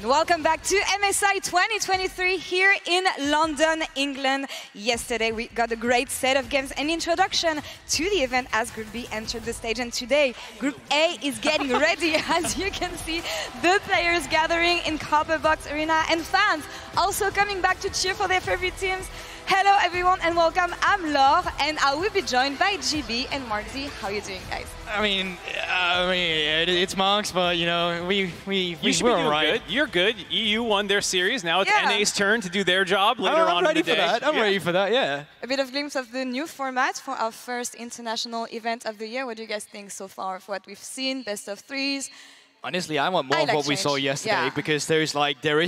Welcome back to MSI 2023 here in London, England. Yesterday we got a great set of games and introduction to the event as Group B entered the stage, and today Group A is getting ready. As you can see, the players gathering in Copper Box Arena and fans also coming back to cheer for their favorite teams. Hello everyone and welcome. I'm Laure and I will be joined by GB and Marksy. How are you doing, guys? I mean, it's Marks, but you know, we're all right. Good. You're good. EU won their series. Now it's NA's turn to do their job later on in the day. I'm ready for that. Yeah. A bit of glimpse of the new format for our first international event of the year. What do you guys think so far of what we've seen? Best of threes. Honestly, I want more of what we saw yesterday because there is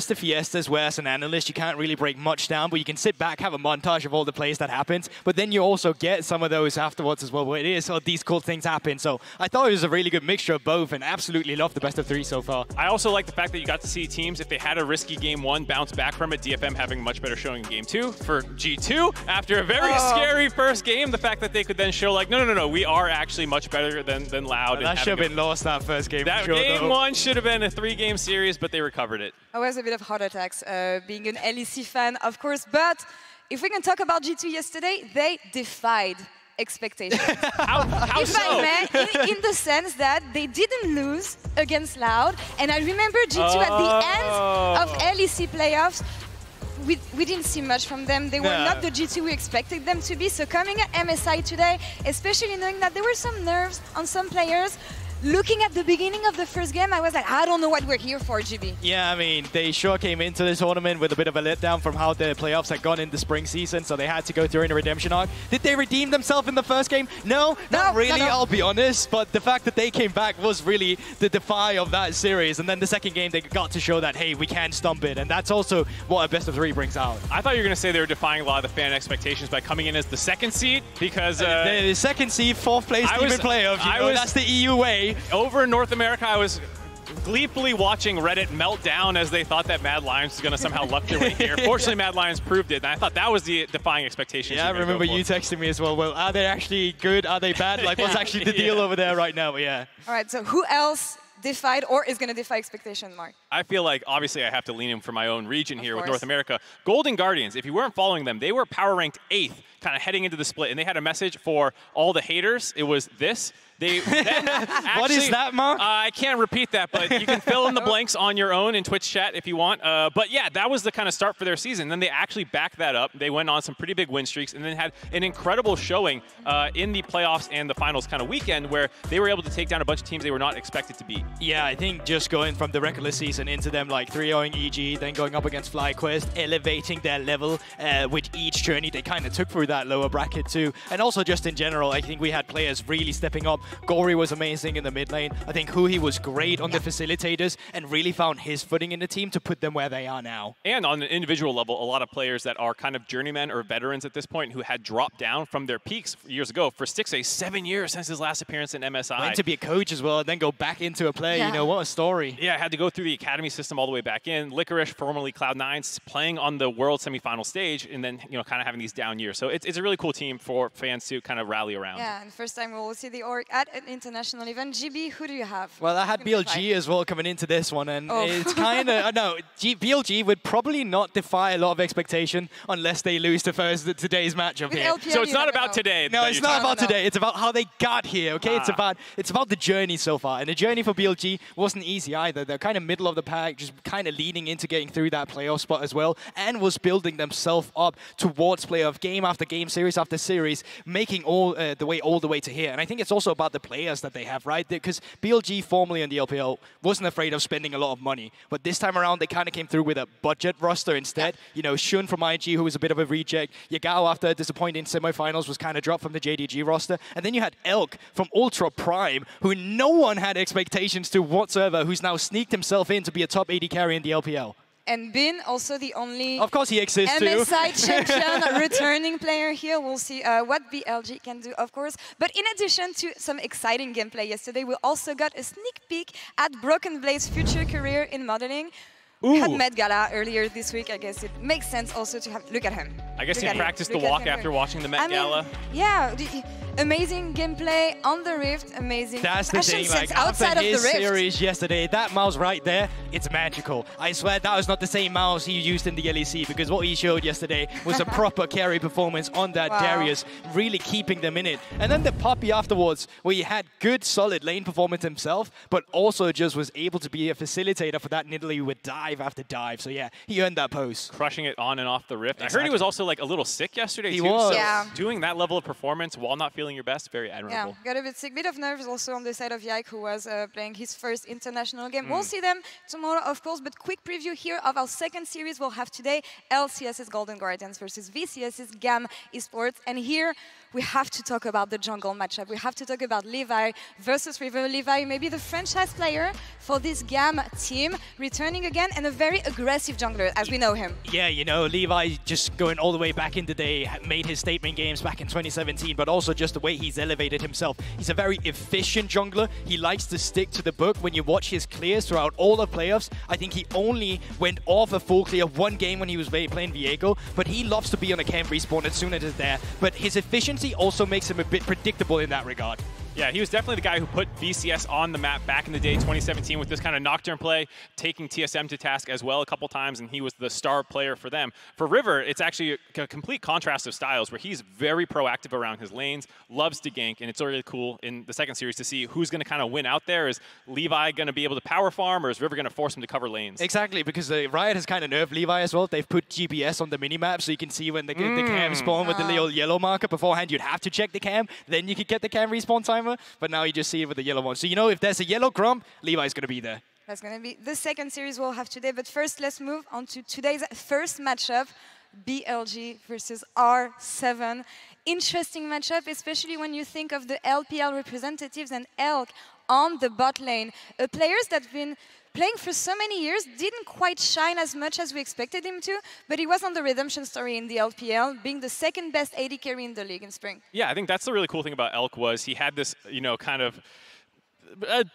the fiestas where as an analyst you can't really break much down, but you can sit back, have a montage of all the plays that happens, but then you also get some of those afterwards as well where it is, so these cool things happen. So I thought it was a really good mixture of both and absolutely love the best of three so far. I also like the fact that you got to see teams, if they had a risky game one, bounce back from it. DFM having a much better showing in game two. For G2, after a very scary first game, the fact that they could then show like, no, we are actually much better than Loud. That should have been lost that first game. That game one should have been a 3-game series, but they recovered it. I was a bit of heart attacks being an LEC fan, of course, but if we can talk about G2 yesterday, they defied expectations. How if so? I may, in the sense that they didn't lose against Loud, and I remember G2 at the end of LEC playoffs, we didn't see much from them. They were not the G2 we expected them to be. So coming at MSI today, especially knowing that there were some nerves on some players, looking at the beginning of the first game, I was like, I don't know what we're here for, GB. Yeah, I mean, they sure came into this tournament with a bit of a letdown from how the playoffs had gone in the spring season, so they had to go through in a redemption arc. Did they redeem themselves in the first game? No, not really, I'll be honest, but the fact that they came back was really the defy of that series, and then the second game, they got to show that, hey, we can stomp it, and that's also what a best of three brings out. I thought you were going to say they were defying a lot of the fan expectations by coming in as the second seed, because... the second seed, fourth place team in playoff, that's the EU way. Over in North America, I was gleefully watching Reddit melt down as they thought that Mad Lions was going to somehow luck their way here. Fortunately, Mad Lions proved it, and I thought that was the defying expectations. Yeah, I remember you texting me as well. Well, are they actually good? Are they bad? Like, what's actually the deal over there right now? But yeah. All right, so who else defied or is going to defy expectation, Mark? I feel like, obviously, I have to lean in for my own region here with North America. Golden Guardians, if you weren't following them, they were power ranked 8th, kind of heading into the split, and they had a message for all the haters. It was this. They then actually, what is that, Mark? I can't repeat that, but you can fill in the blanks on your own in Twitch chat if you want. But yeah, that was the kind of start for their season. Then they actually backed that up. They went on some pretty big win streaks and then had an incredible showing in the playoffs and the finals kind of weekend where they were able to take down a bunch of teams they were not expected to beat. Yeah, I think just going from the regular season into them like 3-0ing EG, then going up against FlyQuest, elevating their level with each journey they kind of took through that lower bracket too. And also just in general, I think we had players really stepping up. Gory was amazing in the mid lane. I think Huhi was great on the facilitators and really found his footing in the team to put them where they are now. And on an individual level, a lot of players that are kind of journeymen or veterans at this point who had dropped down from their peaks years ago. For Stixxay, 7 years since his last appearance in MSI. Went to be a coach as well and then go back into a play. You know, what a story. Yeah, had to go through the academy system all the way back in. FLICKR, formerly Cloud9, playing on the world semifinal stage and then, you know, kind of having these down years. So it's a really cool team for fans to kind of rally around. Yeah, and first time we'll see the org at an international event. GB, who do you have? Well, I had BLG as well coming into this one, and it's kind of, no, BLG would probably not defy a lot of expectation unless they lose to today's matchup here. LPL, so it's not about today. No, it's not about today. It's about how they got here, okay? It's about the journey so far, and the journey for BLG wasn't easy either. They're kind of middle of the pack, just kind of leading into getting through that playoff spot as well, and was building themselves up towards playoff game after game, series after series, making all the way to here. And I think it's also about the players that they have, right? Because BLG, formerly in the LPL, wasn't afraid of spending a lot of money. But this time around, they kind of came through with a budget roster instead. You know, Shun from IG, who was a bit of a reject. Yagao, after a disappointing semifinals, was kind of dropped from the JDG roster. And then you had Elk from Ultra Prime, who no one had expectations to whatsoever, who's now sneaked himself in to be a top 80 carry in the LPL. And Bin, also the only of course he exists MSI champion returning player here. We'll see what BLG can do, of course. But in addition to some exciting gameplay yesterday, we also got a sneak peek at Broken Blade's future career in modeling. We had Met Gala earlier this week. I guess it makes sense also to have look at him. I guess he practiced the walk after watching the Met Gala. Yeah, amazing gameplay on the Rift, amazing. That's the thing, like outside after of his the Rift. series yesterday, that mouse right there, it's magical. I swear that was not the same mouse he used in the LEC, because what he showed yesterday was a proper carry performance on that Darius, really keeping them in it. And then the Poppy afterwards, where he had good, solid lane performance himself, but also just was able to be a facilitator for that Nidalee with dive after dive. So yeah, he earned that post. Crushing it on and off the Rift. Exactly. I heard he was also like a little sick yesterday he too. Was. So yeah. doing that level of performance while not feeling your best, very admirable. Yeah, got a bit sick, bit of nerves also on the side of Yike, who was playing his first international game. We'll see them tomorrow, of course, but quick preview here of our second series we'll have today, LCS's Golden Guardians versus VCS's GAM Esports. And here we have to talk about the jungle matchup. We have to talk about Levi versus River. Levi, maybe the franchise player for this GAM team, returning again, and a very aggressive jungler, as we know him. Yeah, you know, Levi just going all the way back in the day, made his statement games back in 2017, but also just the way he's elevated himself. He's a very efficient jungler. He likes to stick to the book. When you watch his clears throughout all the playoffs, I think he only went off a full clear one game when he was playing Viego, but he loves to be on a camp respawn as soon as it's there. But his efficiency also makes him a bit predictable in that regard. Yeah, he was definitely the guy who put VCS on the map back in the day, 2017, with this kind of Nocturne play, taking TSM to task as well a couple times, and he was the star player for them. For River, it's actually a complete contrast of styles, where he's very proactive around his lanes, loves to gank, and it's really cool in the second series to see who's going to kind of win out there. Is Levi going to be able to power farm, or is River going to force him to cover lanes? Exactly, because Riot has kind of nerfed Levi as well. They've put GPS on the minimap, so you can see when the cam spawn with the little yellow marker. Beforehand, you'd have to check the cam, then you could get the cam respawn timer, but now you just see it with the yellow one. So you know if there's a yellow Grump, Levi's going to be there. That's going to be the second series we'll have today. But first, let's move on to today's first matchup, BLG versus R7. Interesting matchup, especially when you think of the LPL representatives and Elk on the bot lane. Players that have been playing for so many years, didn't quite shine as much as we expected him to, but he was on the redemption story in the LPL, being the second best AD carry in the league in spring. Yeah, I think that's the really cool thing about Elk was he had this, you know, kind of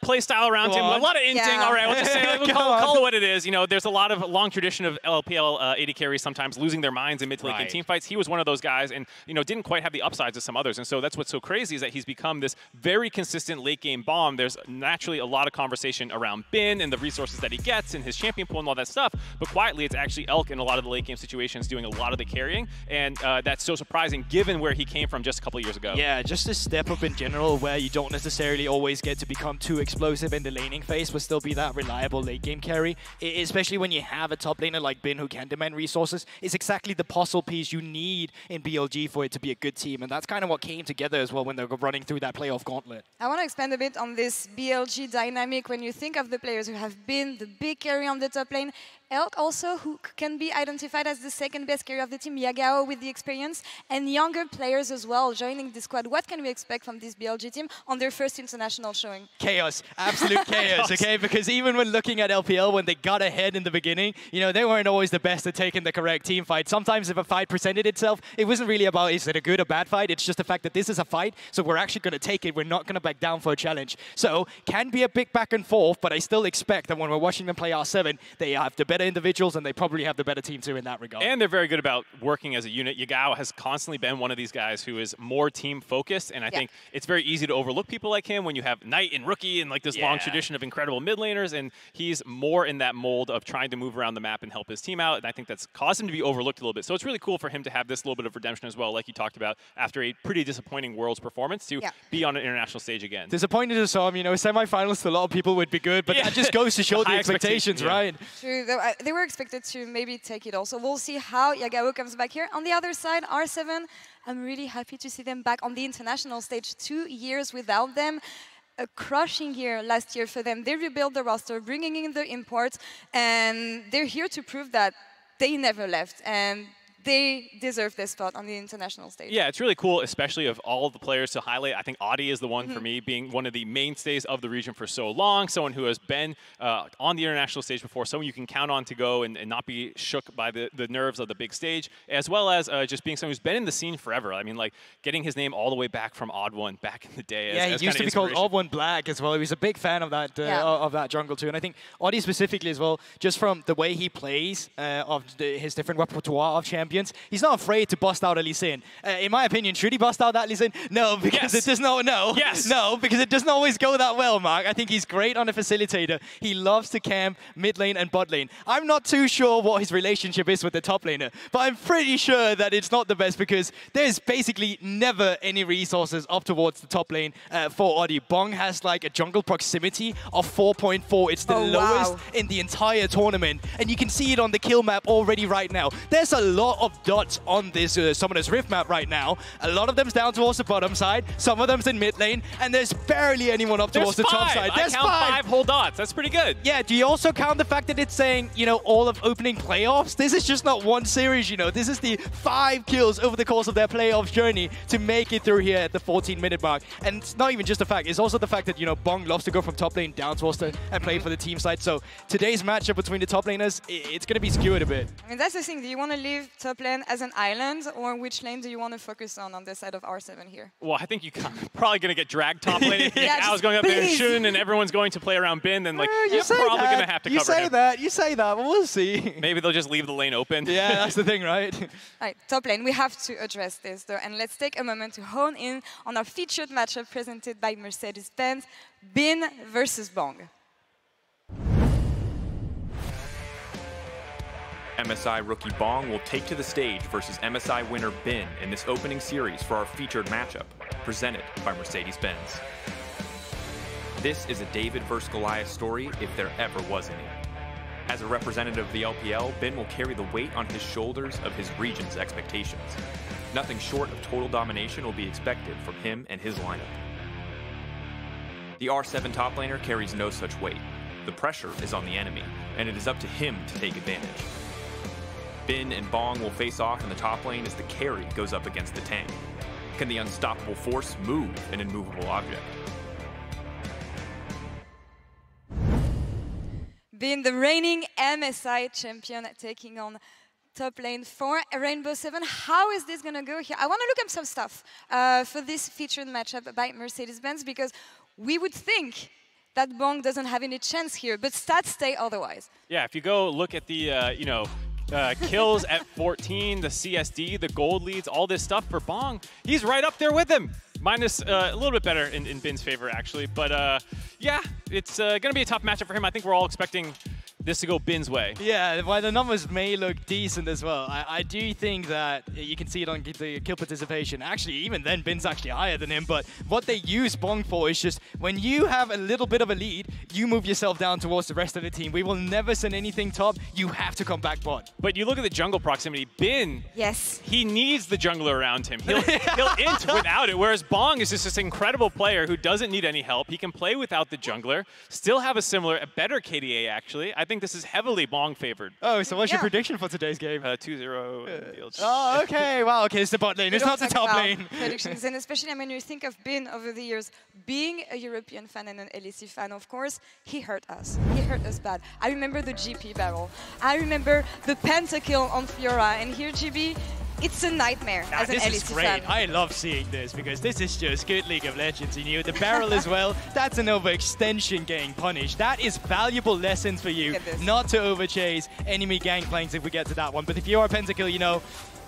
play style around him, a lot of inting. Yeah. All right, we'll just say, call it what it is. You know, there's a lot of long tradition of LPL AD carries sometimes losing their minds in mid to late game team fights. He was one of those guys, and you know, didn't quite have the upsides of some others. And so that's what's so crazy is that he's become this very consistent late game bomb. There's naturally a lot of conversation around Bin and the resources that he gets and his champion pool and all that stuff. But quietly, it's actually Elk in a lot of the late game situations doing a lot of the carrying, and that's so surprising given where he came from just a couple of years ago. Yeah, just a step up in general where you don't necessarily always get to become too explosive in the laning phase, but still be that reliable late game carry, especially when you have a top laner like Bin who can demand resources. It's exactly the puzzle piece you need in BLG for it to be a good team, and that's kind of what came together as well when they were running through that playoff gauntlet. I want to expand a bit on this BLG dynamic. When you think of the players who have been the big carry on the top lane, Elk also, who can be identified as the second best carry of the team, Yagao with the experience, and younger players as well joining the squad. What can we expect from this BLG team on their first international showing? Chaos, absolute chaos, okay? Because even when looking at LPL, when they got ahead in the beginning, you know, they weren't always the best at taking the correct team fight. Sometimes if a fight presented itself, it wasn't really about is it a good or bad fight, it's just the fact that this is a fight, so we're actually going to take it, we're not going to back down for a challenge. So, can be a big back and forth, but I still expect that when we're watching them play R7, they have the better individuals, and they probably have the better team too in that regard. And they're very good about working as a unit. Yagao has constantly been one of these guys who is more team focused, and I think it's very easy to overlook people like him when you have Knight and Rookie and like this long tradition of incredible mid laners, and he's more in that mold of trying to move around the map and help his team out, and I think that's caused him to be overlooked a little bit. So it's really cool for him to have this little bit of redemption as well, like you talked about, after a pretty disappointing Worlds performance, to be on an international stage again. Disappointed to some, you know, semifinals to a lot of people would be good, but that just goes to show the expectations, right? True, they were expected to maybe take it also. We'll see how Yagao comes back here. On the other side, R7, I'm really happy to see them back on the international stage. 2 years without them. A crushing year last year for them. They rebuilt the roster, bringing in the imports, and they're here to prove that they never left. And they deserve this spot on the international stage. Yeah, it's really cool, especially of all of the players to highlight. I think Audi is the one for me, being one of the mainstays of the region for so long, someone who has been on the international stage before, someone you can count on to go and not be shook by the nerves of the big stage, as well as just being someone who's been in the scene forever. I mean, like, getting his name all the way back from Odd One back in the day. Yeah, he used to be called Odd One Black as well. He was a big fan of that of that jungle too. And I think Audi specifically as well, just from the way he plays his different repertoire of champions, he's not afraid to bust out a Lee Sin. In my opinion, should he bust out that Lee Sin? No, because it does not. No, no, because it doesn't always go that well, Mark. I think he's great on a facilitator. He loves to camp mid lane and bot lane. I'm not too sure what his relationship is with the top laner, but I'm pretty sure that it's not the best because there's basically never any resources up towards the top lane for Audi. Bong has like a jungle proximity of 4.4. It's the lowest in the entire tournament, and you can see it on the kill map already right now. There's a lot of dots on this Summoner's Rift map right now. A lot of them's down towards the bottom side, some of them's in mid lane, and there's barely anyone up towards the top side. There's five whole dots. That's pretty good. Yeah, do you also count the fact that it's saying, you know, all of opening playoffs? This is just not one series, you know. This is the 5 kills over the course of their playoff journey to make it through here at the 14-minute mark. And it's not even just the fact, it's also the fact that, you know, Bong loves to go from top lane down towards and play for the team side. So today's matchup between the top laners, it's going to be skewed a bit. I mean, that's the thing. Do you want to leave top lane as an island, or which lane do you want to focus on the side of R7 here? Well, I think you're probably going to get dragged top lane. Yeah, I was going up there and Shun, and everyone's going to play around Bin, then like you're probably going to have to cover him. You say that, but we'll see. Maybe they'll just leave the lane open. Yeah, that's the thing, right? All right, top lane, we have to address this though, and let's take a moment to hone in on our featured matchup presented by Mercedes-Benz, Bin versus Bong. MSI rookie Bong will take to the stage versus MSI winner Bin in this opening series for our featured matchup, presented by Mercedes-Benz. This is a David versus Goliath story if there ever was any. As a representative of the LPL, Bin will carry the weight on his shoulders of his region's expectations. Nothing short of total domination will be expected from him and his lineup. The R7 top laner carries no such weight. The pressure is on the enemy, and it is up to him to take advantage. Bin and Bong will face off in the top lane as the carry goes up against the tank. Can the unstoppable force move an immovable object? Bin, the reigning MSI champion, taking on top lane for Rainbow 7. How is this going to go here? I want to look up some stuff for this featured matchup by Mercedes-Benz, because we would think that Bong doesn't have any chance here, but stats say otherwise. Yeah, if you go look at the, kills at 14, the CSD, the gold leads, all this stuff for Bong, he's right up there with him. Minus a little bit better in Bin's favor, actually. But yeah, it's going to be a tough matchup for him. I think we're all expecting this to go Bin's way. Yeah, while the numbers may look decent as well, I do think that you can see it on the kill participation. Actually, even then, Bin's actually higher than him. But what they use Bong for is just when you have a little bit of a lead, you move yourself down towards the rest of the team. We will never send anything top. You have to come back bot. But you look at the jungle proximity. Bin, yes, he needs the jungler around him. He'll int without it, whereas Bong is just this incredible player who doesn't need any help. He can play without the jungler, still have a better KDA, actually. I think this is heavily Bong favored. Oh, so what's your prediction for today's game? 2-0 BLG. Oh, okay. Wow, okay, it's the bot lane. It's not the top lane. Predictions, and especially, I mean, you think of Bin over the years, being a European fan and an LEC fan, of course, he hurt us. He hurt us bad. I remember the GP battle. I remember the pentakill on Fiora, and here, GB, it's a nightmare as an LEC fan. This is great. I love seeing this because this is just good League of Legends. You know, the barrel as well, that's an overextension getting punished. That is valuable lessons for you not to overchase enemy gangplanks if we get to that one. But if you are pentakill, you know,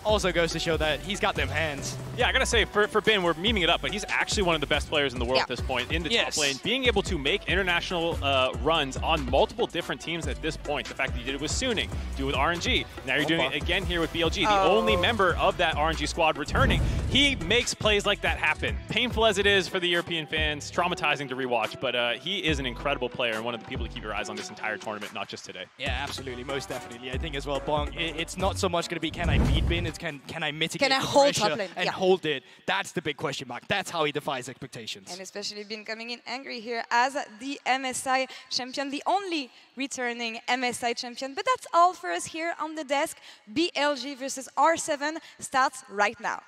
also goes to show that he's got them hands. Yeah, I gotta say, for Bin, we're memeing it up, but he's actually one of the best players in the world at this point in the top lane. Being able to make international runs on multiple different teams at this point, the fact that you did it with Suning, do it with RNG, now you're doing it again here with BLG, the only member of that RNG squad returning. he makes plays like that happen. Painful as it is for the European fans, traumatizing to rewatch, but he is an incredible player and one of the people to keep your eyes on this entire tournament, not just today. Yeah, absolutely, most definitely. I think as well, Bong, it's not so much going to be can I beat Bin, it's can I mitigate the pressure and hold it. That's the big question mark. That's how he defies expectations. And especially Bin coming in angry here as the MSI champion, the only returning MSI champion. But that's all for us here on the desk. BLG versus R7 starts right now.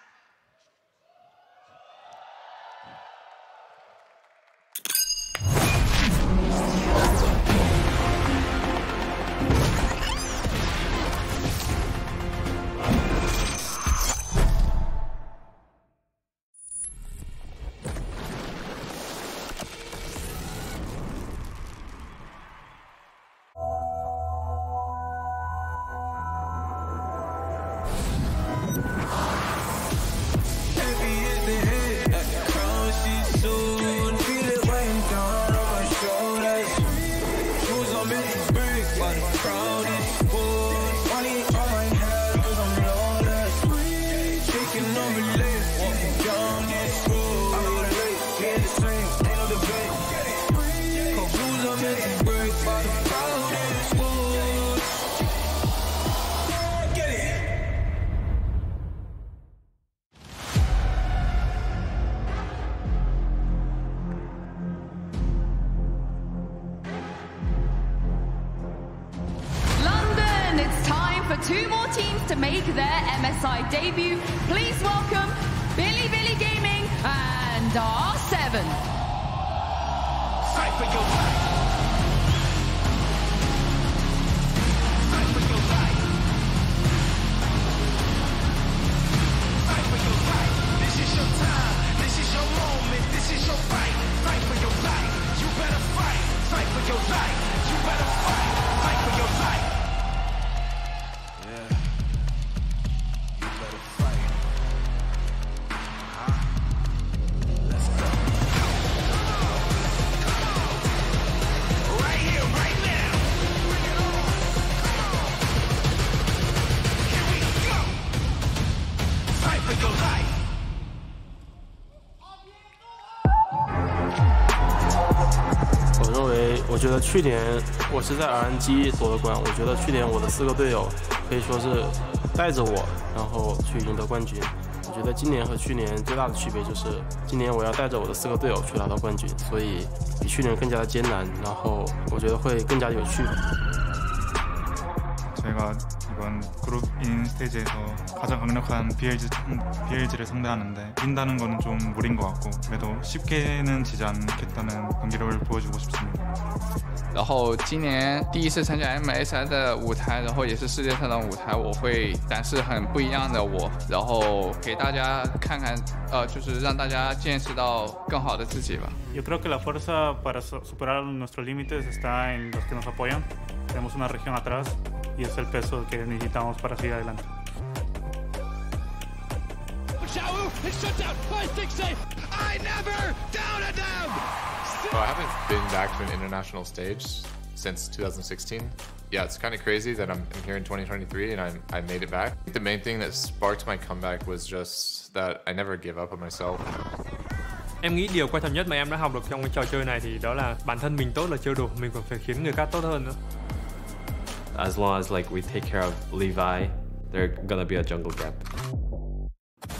Two more teams to make their MSI debut. Please welcome Bilibili Gaming and R7. Fight for your life. Fight for your life. Fight for your life. This is your time. This is your moment. This is your fight. Fight for your life. You better fight. Fight for your life. You better fight. Fight for your life.我觉得去年我是在 RNG 夺的冠，我觉得去年我的4个队友可以说是带着我，然后去赢得冠军。我觉得今年和去年最大的区别就是，今年我要带着我的4个队友去拿到冠军，所以比去年更加的艰难，然后我觉得会更加有趣。 저희가 이번 그룹인 스테이지에서 가장 강력한 BLG를 상대하는데 이긴다는 거는 좀 무리인 것 같고 그래도 쉽게는 지지 않겠다는 경기력을 보여주고 싶습니다. 然后今年第一次参加 MSI 的舞台，然后也是世界上的舞台，我会展示很不一样的我，然后给大家看看，就是让大家见识到更好的自己吧。 Yo creo que la fuerza para superar nuestros límites está en los que nos apoyan. Tenemos una región atrás y es el peso que necesitamos para seguir adelante. Well, I haven't been back to an international stage since 2016. Yeah, it's kind of crazy that I'm here in 2023 and I made it back. The main thing that sparked my comeback was just that I never give up on myself. Em nghĩ điều quan trọng nhất mà em đã học được trong cái trò chơi này thì đó là bản thân mình tốt là chưa đủ, mình còn phải khiến người khác tốt hơn nữa. As long as like we take care of Levi, there's gonna be a jungle gap.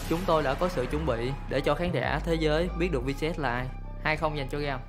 Chúng tôi đã có sự chuẩn bị để cho khán giả thế giới biết được VCS là 2-0 dành cho game.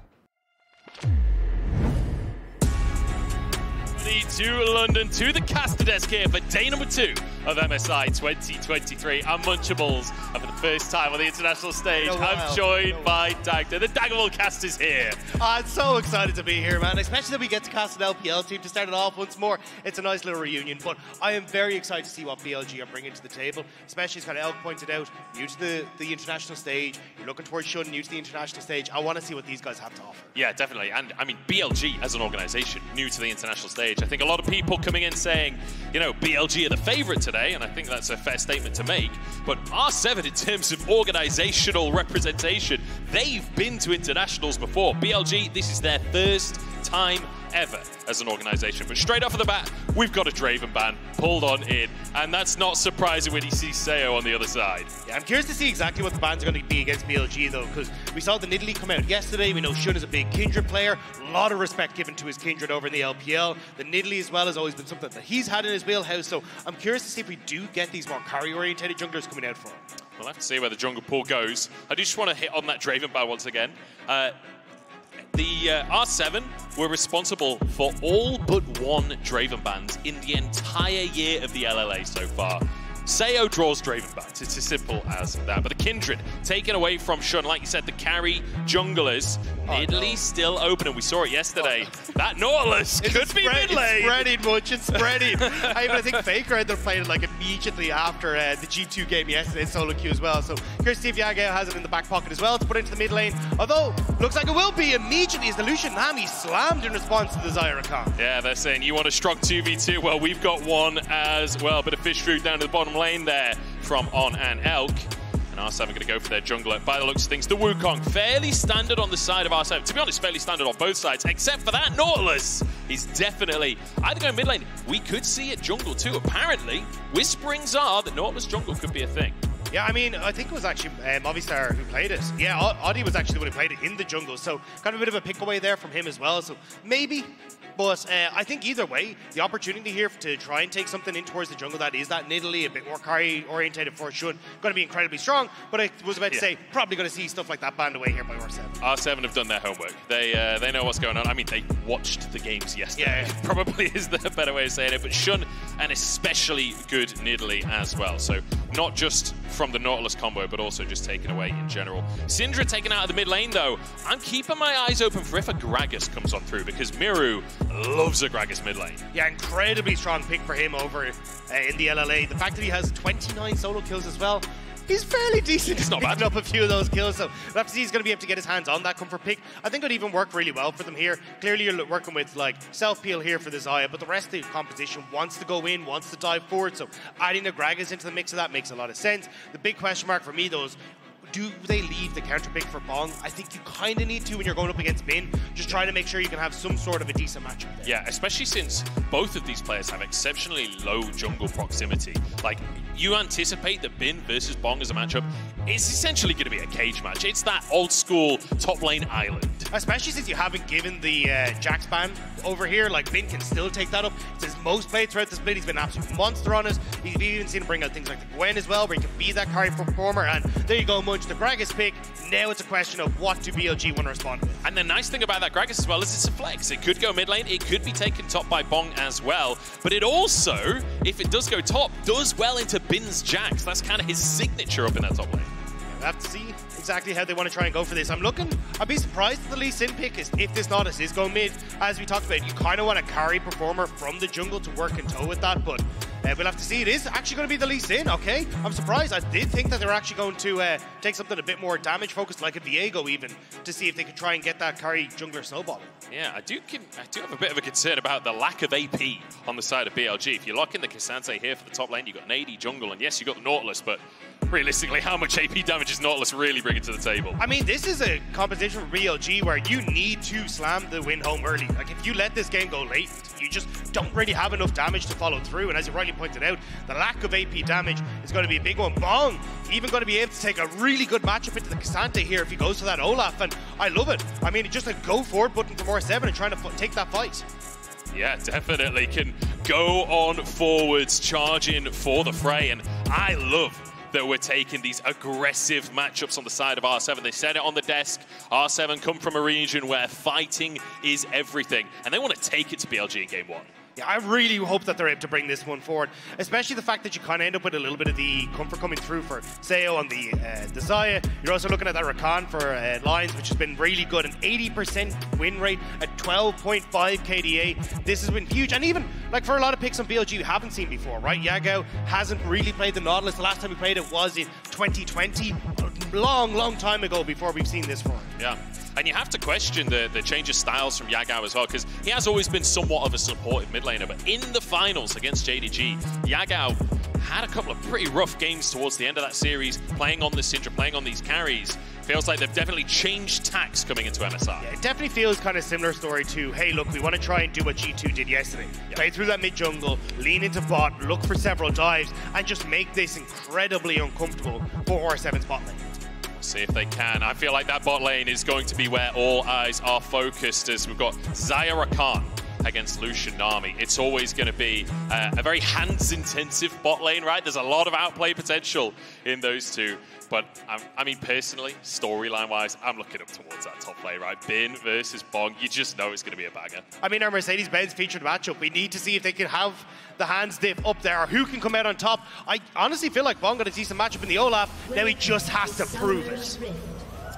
To London, to the caster desk here for day number 2 of MSI 2023 and Munchables. And for the first time on the international stage, I'm joined by Dagda. The Daggerwall cast is here. I'm so excited to be here, man, especially that we get to cast an LPL team to start it off once more. It's a nice little reunion, but I am very excited to see what BLG are bringing to the table, especially as kind of Elk pointed out, new to the international stage, you're looking towards Shun, new to the international stage. I want to see what these guys have to offer. Yeah, definitely. And I mean, BLG as an organization, new to the international stage. I think a lot of people coming in saying, you know, BLG are the favorite today, and I think that's a fair statement to make. But R7, in terms of organizational representation, they've been to internationals before. BLG, this is their first time ever as an organization. But straight off of the bat, we've got a Draven ban pulled on in, and that's not surprising when you see Seo on the other side. Yeah, I'm curious to see exactly what the bans are going to be against BLG though, because we saw the Nidalee come out yesterday. We know Shun is a big Kindred player, a lot of respect given to his Kindred over in the LPL. The Nidalee as well has always been something that he's had in his wheelhouse, so I'm curious to see if we do get these more carry-oriented junglers coming out for him. We'll have to see where the jungle pool goes. I do just want to hit on that Draven ban once again. The R7 were responsible for all but one Draven bans in the entire year of the LLA so far. Seo draws Draven bans. It's as simple as that. But the Kindred taken away from Shun. Like you said, the carry junglers. Nidalee still open, and we saw it yesterday. That Nautilus could be mid lane. It's spreading much, it's spreading. I think FLICKR ended up playing it like immediately after the G2 game yesterday in solo queue as well. So curious to see if Yagao has it in the back pocket as well to put into the mid lane. Although, looks like it will be immediately as the Lucian Nami slammed in response to the Zyra Khan. Yeah, they're saying you want a strong 2v2. Well, we've got one as well. Bit of fish food down to the bottom lane there from On and Elk. And R7 going to go for their jungler. By the looks of things, the Wukong fairly standard on the side of R7. To be honest, fairly standard on both sides, except for that Nautilus. He's definitely either going mid lane. We could see it jungle too. Apparently, whisperings are that Nautilus jungle could be a thing. Yeah, I mean, I think it was actually Movistar who played it. Yeah, Audi was actually the one who played it in the jungle, so kind of a bit of a pick away there from him as well. So maybe. But I think either way, the opportunity here to try and take something in towards the jungle that is that Nidalee, a bit more carry-orientated for Shun, going to be incredibly strong. But I was about to say, probably going to see stuff like that banned away here by R7. R7 have done their homework. They know what's going on. I mean, they watched the games yesterday. Yeah. Probably is the better way of saying it. But Shun, an especially good Nidalee as well. So not just from the Nautilus combo, but also just taken away in general. Syndra taken out of the mid lane, though. I'm keeping my eyes open for if a Gragas comes on through, because Miru loves a Gragas mid lane. Yeah, incredibly strong pick for him over in the LLA. The fact that he has 29 solo kills as well, he's fairly decent. He's not bad. Up a few of those kills, so we'll have to see he's going to be able to get his hands on that comfort pick. I think it would even work really well for them here. Clearly you're working with like self-peel here for the Xayah, but the rest of the composition wants to go in, wants to dive forward, so adding the Gragas into the mix of that makes a lot of sense. The big question mark for me though is, do they leave the counter pick for Bong? I think you kind of need to when you're going up against Bin. Just trying to make sure you can have some sort of a decent matchup there. Yeah, especially since both of these players have exceptionally low jungle proximity. Like, you anticipate that Bin versus Bong as a matchup is essentially going to be a cage match. It's that old school top lane island. Especially since you haven't given the Jax ban over here. Like, Bin can still take that up. It's his most played throughout the split. He's been an absolute monster on it. You've even seen him bring out things like the Gwen as well, where he can be that carry performer. And there you go, Munch, the Gragas pick. Now it's a question of what do BLG want to respond with. And the nice thing about that Gragas as well is it's a flex. It could go mid lane. It could be taken top by Bong as well. But it also, if it does go top, does well into Bin's Jax. That's kind of his signature up in that top lane. We'll have to see exactly how they want to try and go for this. I'd be surprised if the Lee Sin pick is if this Nautilus is going mid. As we talked about, you kind of want a carry performer from the jungle to work in tow with that, but we'll have to see. It is actually going to be the Lee Sin, okay? I'm surprised. I did think that they were actually going to take something a bit more damage focused, like a Viego even, to see if they could try and get that carry jungler snowball. Yeah, I do have a bit of a concern about the lack of AP on the side of BLG. If you lock in the Cassante here for the top lane, you've got an AD jungle, and yes, you've got the Nautilus, but realistically, how much AP damage is Nautilus really bringing to the table? I mean, this is a competition for BLG where you need to slam the win home early. Like, if you let this game go late, you just don't really have enough damage to follow through. And as you rightly pointed out, the lack of AP damage is going to be a big one. Bong even going to be able to take a really good matchup into the Cassante here if he goes for that Olaf. And I love it. I mean, just a go forward button for more 7 and trying to take that fight. Yeah, definitely can go on forwards, charging for the fray. And I love that we're taking these aggressive matchups on the side of R7. They said it on the desk. R7 come from a region where fighting is everything, and they want to take it to BLG in game 1. Yeah, I really hope that they're able to bring this one forward, especially the fact that you kind of end up with a little bit of the comfort coming through for Seo on the Xayah. You're also looking at that Rakan for Lions, which has been really good. An 80% win rate at 12.5 KDA. This has been huge. And even, like, for a lot of picks on BLG you haven't seen before, right? Yagao hasn't really played the Nautilus. The last time he played it was in 2020. A long time ago before we've seen this for him. Yeah. And you have to question the change of styles from Yagao as well, because he has always been somewhat of a supportive mid laner, but in the finals against JDG, Yagao had a couple of pretty rough games towards the end of that series, playing on this Syndra, playing on these carries. Feels like they've definitely changed tacks coming into MSI. Yeah, it definitely feels kind of similar story to, hey, look, we want to try and do what G2 did yesterday. Play through that mid-jungle, lean into bot, look for several dives, and just make this incredibly uncomfortable for R7's bot lane. We'll see if they can. I feel like that bot lane is going to be where all eyes are focused, as we've got Xayah Rakan against Lucian Nami. It's always going to be a very hands-intensive bot lane, right? There's a lot of outplay potential in those two. But I mean, personally, storyline-wise, I'm looking up towards that top lane, right? Bin versus Bong, you just know it's going to be a banger. I mean, our Mercedes-Benz featured matchup, we need to see if they can have the hands diff up there, or who can come out on top. I honestly feel like Bong got a decent matchup in the Olaf. Now he just has to prove it.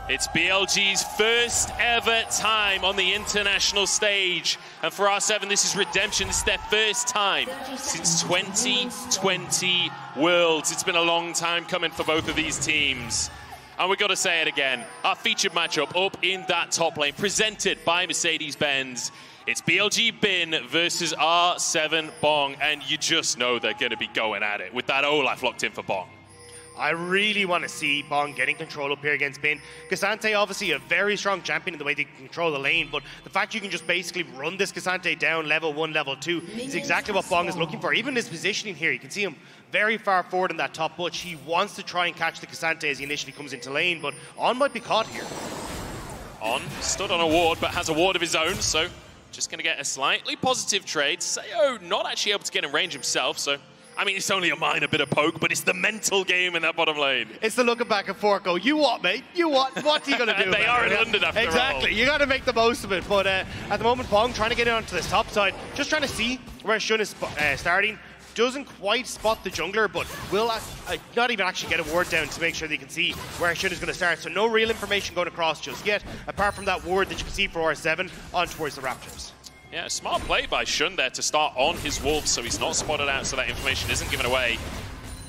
It's BLG's first ever time on the international stage. And for R7, this is redemption. This is their first time since 2020 Worlds. It's been a long time coming for both of these teams. And we've got to say it again. Our featured matchup up in that top lane, presented by Mercedes-Benz. It's BLG Bin versus R7 Bong. And you just know they're going to be going at it with that Olaf locked in for Bong. I really want to see Bong getting control up here against Bin. K'Sante, obviously a very strong champion in the way they control the lane, but the fact you can just basically run this K'Sante down level 1, level 2 is exactly what Bong is looking for. Even his positioning here, you can see him very far forward in that top bush. He wants to try and catch the K'Sante as he initially comes into lane, but On might be caught here. On stood on a ward, but has a ward of his own, so just going to get a slightly positive trade. Sayo not actually able to get in range himself, so I mean, it's only a minor bit of poke, but it's the mental game in that bottom lane. It's the looking back and forth go, you what, mate? You what? What are you going to do? They are in London after all. Exactly. You got to make the most of it. But at the moment, Bong trying to get onto this top side, just trying to see where Shun is starting. Doesn't quite spot the jungler, but will not even actually get a ward down to make sure they can see where Shun is going to start. So no real information going across just yet, apart from that ward that you can see for R7 on towards the Raptors. Yeah, smart play by Shun there to start on his wolves, so he's not spotted out, so that information isn't given away.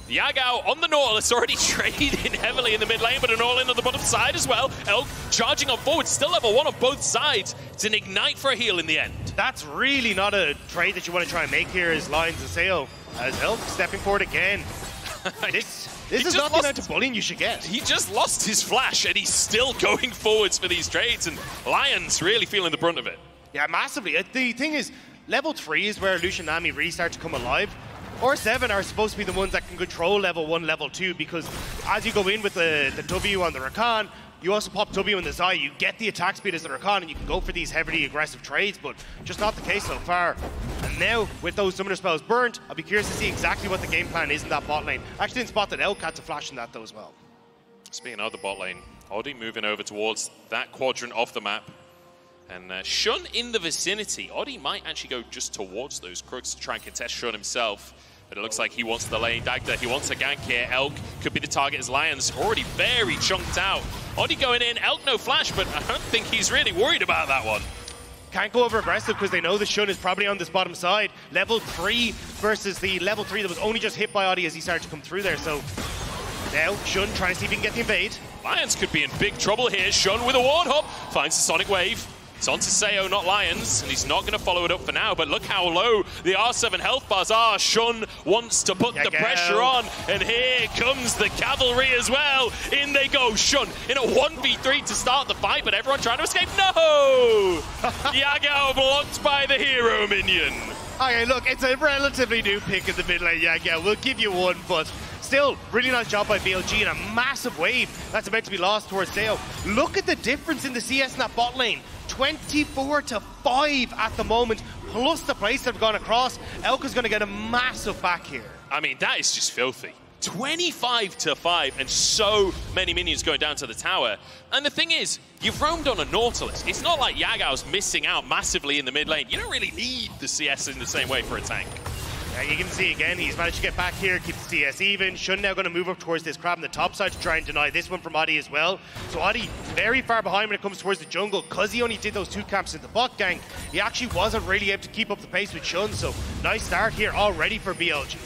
Yagao on the Nautilus, already trading heavily in the mid lane, but an all-in on the bottom side as well. Elk charging on forward, still level 1 on both sides. It's an ignite for a heal in the end. That's really not a trade that you want to try and make here, as Lions and Sayo. As Elk stepping forward again. This is not the amount of bullying you should get. He just lost his flash, and he's still going forwards for these trades, and Lions really feeling the brunt of it. Yeah, massively. The thing is, level 3 is where Lucian Nami really starts to come alive. R7 are supposed to be the ones that can control level 1, level 2, because as you go in with the W on the Rakan, you also pop W in the Xayah, you get the attack speed as the Rakan, and you can go for these heavily aggressive trades, but just not the case so far. And now, with those summoner spells burnt, I'll be curious to see exactly what the game plan is in that bot lane. I actually didn't spot that Elk had to flash in that though as well. Speaking of the bot lane, Oddie moving over towards that quadrant of the map. And Shun in the vicinity. Oddie might actually go just towards those crooks to try and contest Shun himself. But it looks like he wants the lane. Dagda, he wants a gank here. Elk could be the target as Lions already very chunked out. Oddie going in. Elk no flash, but I don't think he's really worried about that one. Can't go over aggressive because they know the Shun is probably on this bottom side. Level 3 versus the level 3 that was only just hit by Oddie as he started to come through there. So now Shun trying to see if he can get the invade. Lions could be in big trouble here. Shun with a ward hop finds the Sonic Wave. It's on to Sayo, not Lions, and he's not going to follow it up for now, but look how low the R7 health bars are. Shun wants to put the pressure on, and here comes the cavalry as well. In they go, Shun in a 1v3 to start the fight, but everyone trying to escape. No! Yagao blocked by the hero minion. Okay, look, it's a relatively new pick in the mid lane, Yagao. We'll give you one, but still, really nice job by BLG and a massive wave that's about to be lost towards Sayo. Look at the difference in the CS in that bot lane. 24-5 at the moment, plus the plays that have gone across. Elk is going to get a massive back here. I mean, that is just filthy. 25-5 and so many minions going down to the tower. And the thing is, you've roamed on a Nautilus. It's not like Yagao's missing out massively in the mid lane. You don't really need the CS in the same way for a tank. You can see again, he's managed to get back here, keep the CS even. Shun now going to move up towards this crab on the top side to try and deny this one from Oddie as well. So Oddie very far behind when it comes towards the jungle, because he only did those 2 camps in the bot gank. He actually wasn't really able to keep up the pace with Shun, so nice start here already for BLG.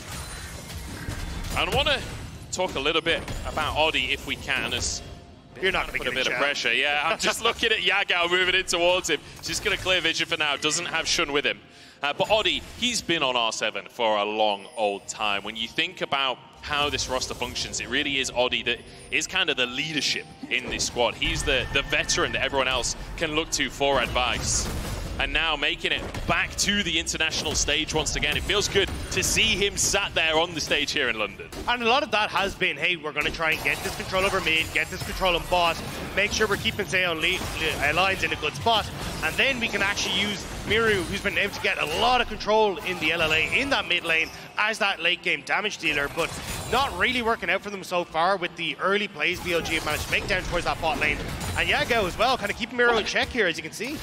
And I want to talk a little bit about Oddie if we can, as You're not going to put get a bit of pressure. Yeah, I'm just looking at Yagao moving in towards him. She's going to clear vision for now. Doesn't have Shun with him. But Oddie, he's been on R7 for a long old time. When you think about how this roster functions, it really is Oddie that is kind of the leadership in this squad. He's the veteran that everyone else can look to for advice. And now making it back to the international stage once again. It feels good to see him sat there on the stage here in London. And a lot of that has been, hey, we're going to try and get this control over mid, get this control on bot, make sure we're keeping Seon lines in a good spot, and then we can actually use Miru, who's been able to get a lot of control in the LLA in that mid lane as that late game damage dealer, but not really working out for them so far with the early plays BLG have managed to make down towards that bot lane. And Yagao as well, kind of keeping Miru in check here, as you can see.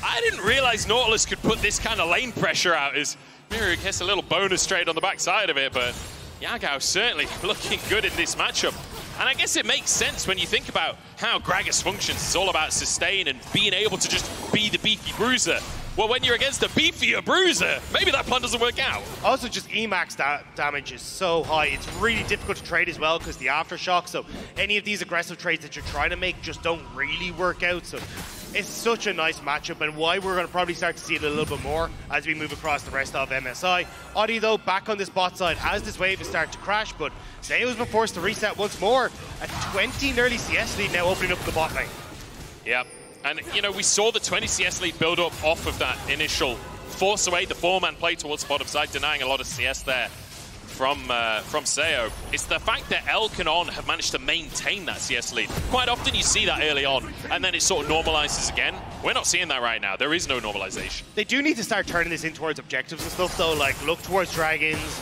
I didn't realize Nautilus could put this kind of lane pressure out. As Miru gets a little bonus trade on the backside of it, but Yagao certainly looking good in this matchup. And I guess it makes sense when you think about how Gragas functions. It's all about sustain and being able to just be the beefy bruiser. Well, when you're against a beefier bruiser, maybe that plan doesn't work out. Also, just Emax damage is so high. It's really difficult to trade as well because the aftershock. So any of these aggressive trades that you're trying to make just don't really work out. So it's such a nice matchup, and why we're going to probably start to see it a little bit more as we move across the rest of MSI. Oddie, though, back on this bot side as this wave is starting to crash, but Seo's been forced to reset once more. A 20 nearly CS lead now opening up the bot lane. Yep. And, you know, we saw the 20 CS lead build up off of that initial force away, the 4-man play towards the bottom side, denying a lot of CS there from Seo. It's the fact that Elk and On have managed to maintain that CS lead. Quite often you see that early on, and then it sort of normalizes again. We're not seeing that right now. There is no normalization. They do need to start turning this in towards objectives and stuff, though. Like, look towards dragons,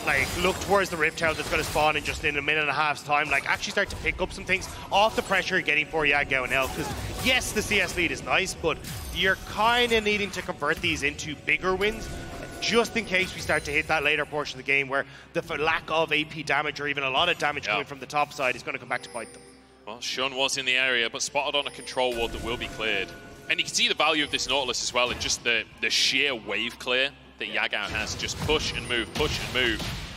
like, look towards the Rift Tower that's going to spawn in just in a minute and a half's time. Like, actually start to pick up some things off the pressure you're getting for Yagao and Elk. Because, yes, the CS lead is nice, but you're kind of needing to convert these into bigger wins, just in case we start to hit that later portion of the game where the lack of AP damage or even a lot of damage coming from the top side is going to come back to bite them. Well, Shun was in the area, but spotted on a control ward that will be cleared. And you can see the value of this Nautilus as well in just the sheer wave clear that Yagao has. Just push and move,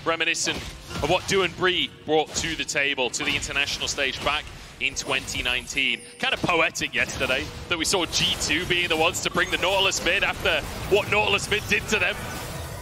reminiscent of what Du and Bree brought to the table, to the international stage back in 2019. Kind of poetic yesterday that we saw G2 being the ones to bring the Nautilus mid after what Nautilus mid did to them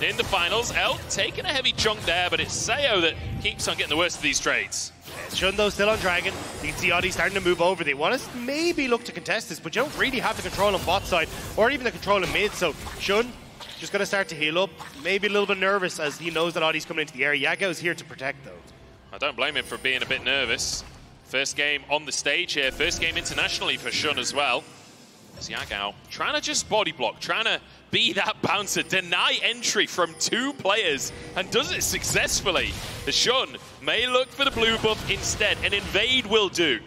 in the finals. Elk taking a heavy chunk there, but it's Seo that keeps on getting the worst of these trades. Shun, though, still on Dragon. You can see Oddie starting to move over. They want to maybe look to contest this, but you don't really have the control on bot side or even the control in mid, so Shun just going to start to heal up. Maybe a little bit nervous as he knows that Oddie's coming into the area. Yagao's here to protect, though. I don't blame him for being a bit nervous. First game on the stage here, first game internationally for Shun as well. As Yagao trying to just body block, trying to be that bouncer, deny entry from two players, and does it successfully. The Shun may look for the blue buff instead, and invade will do.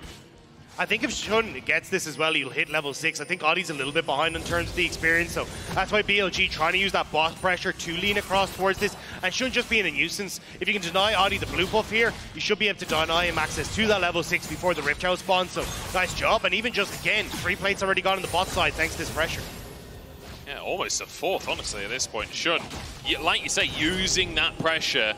I think if Shun gets this as well, he'll hit level 6. I think Oddie's a little bit behind in terms of the experience, so that's why BLG trying to use that boss pressure to lean across towards this, and Shun just being a nuisance. If you can deny Oddie the blue buff here, you should be able to deny him access to that level 6 before the Rift Tower spawns, so nice job. And even just, again, 3 plates already gone on the bot side thanks to this pressure. Yeah, almost a 4th, honestly, at this point. Shun, like you say, using that pressure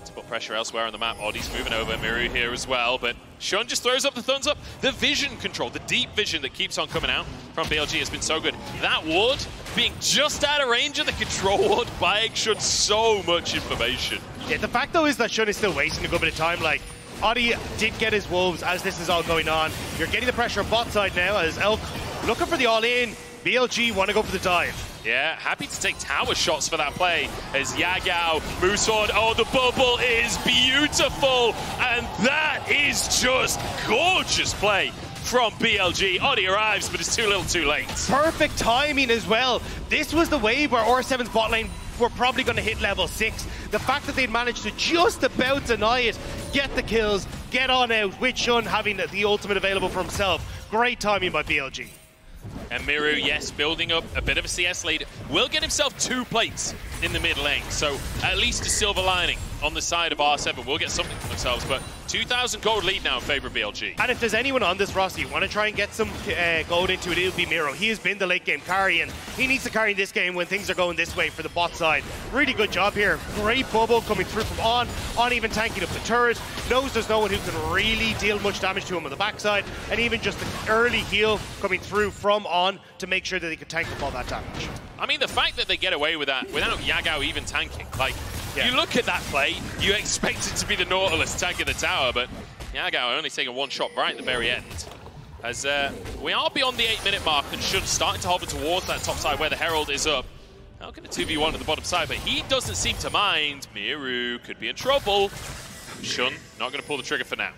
to put pressure elsewhere on the map. Oddie's moving over, Miru here as well, but Shun just throws up the thumbs up. The vision control, the deep vision that keeps on coming out from BLG has been so good. That ward being just out of range of the control ward, buying Shun so much information. Yeah, the fact though is that Shun is still wasting a good bit of time. Like, Oddie did get his wolves as this is all going on. You're getting the pressure on bot side now as Elk looking for the all-in. BLG want to go for the dive. Yeah, happy to take tower shots for that play as Yagao moves forward. Oh, the bubble is beautiful, and that is just gorgeous play from BLG. Oddie arrives, but it's too little too late. Perfect timing as well. This was the wave where R7's bot lane were probably going to hit level 6. The fact that they'd managed to just about deny it, get the kills, get on out, with Shun having the ultimate available for himself. Great timing by BLG. And Miru, yes, building up a bit of a CS lead, will get himself 2 plates in the mid lane. So at least a silver lining on the side of R7. We'll get something for themselves, but 2,000 gold lead now in favor of BLG. And if there's anyone on this roster you want to try and get some gold into it, it'll be Miro. He has been the late game carry, and he needs to carry this game when things are going this way for the bot side. Really good job here. Great bubble coming through from On even tanking up the turret. Knows there's no one who can really deal much damage to him on the backside, and even just the early heal coming through from On to make sure that he can tank up all that damage. I mean, the fact that they get away with that without Yagao even tanking, like, you look at that play, you expect it to be the Nautilus tanking the tower, but Yagao only taking one shot right at the very end. As we are beyond the 8-minute mark and should starting to hover towards that top side where the Herald is up. Now get a 2v1 at the bottom side, but he doesn't seem to mind. Miru could be in trouble. Shun not going to pull the trigger for now.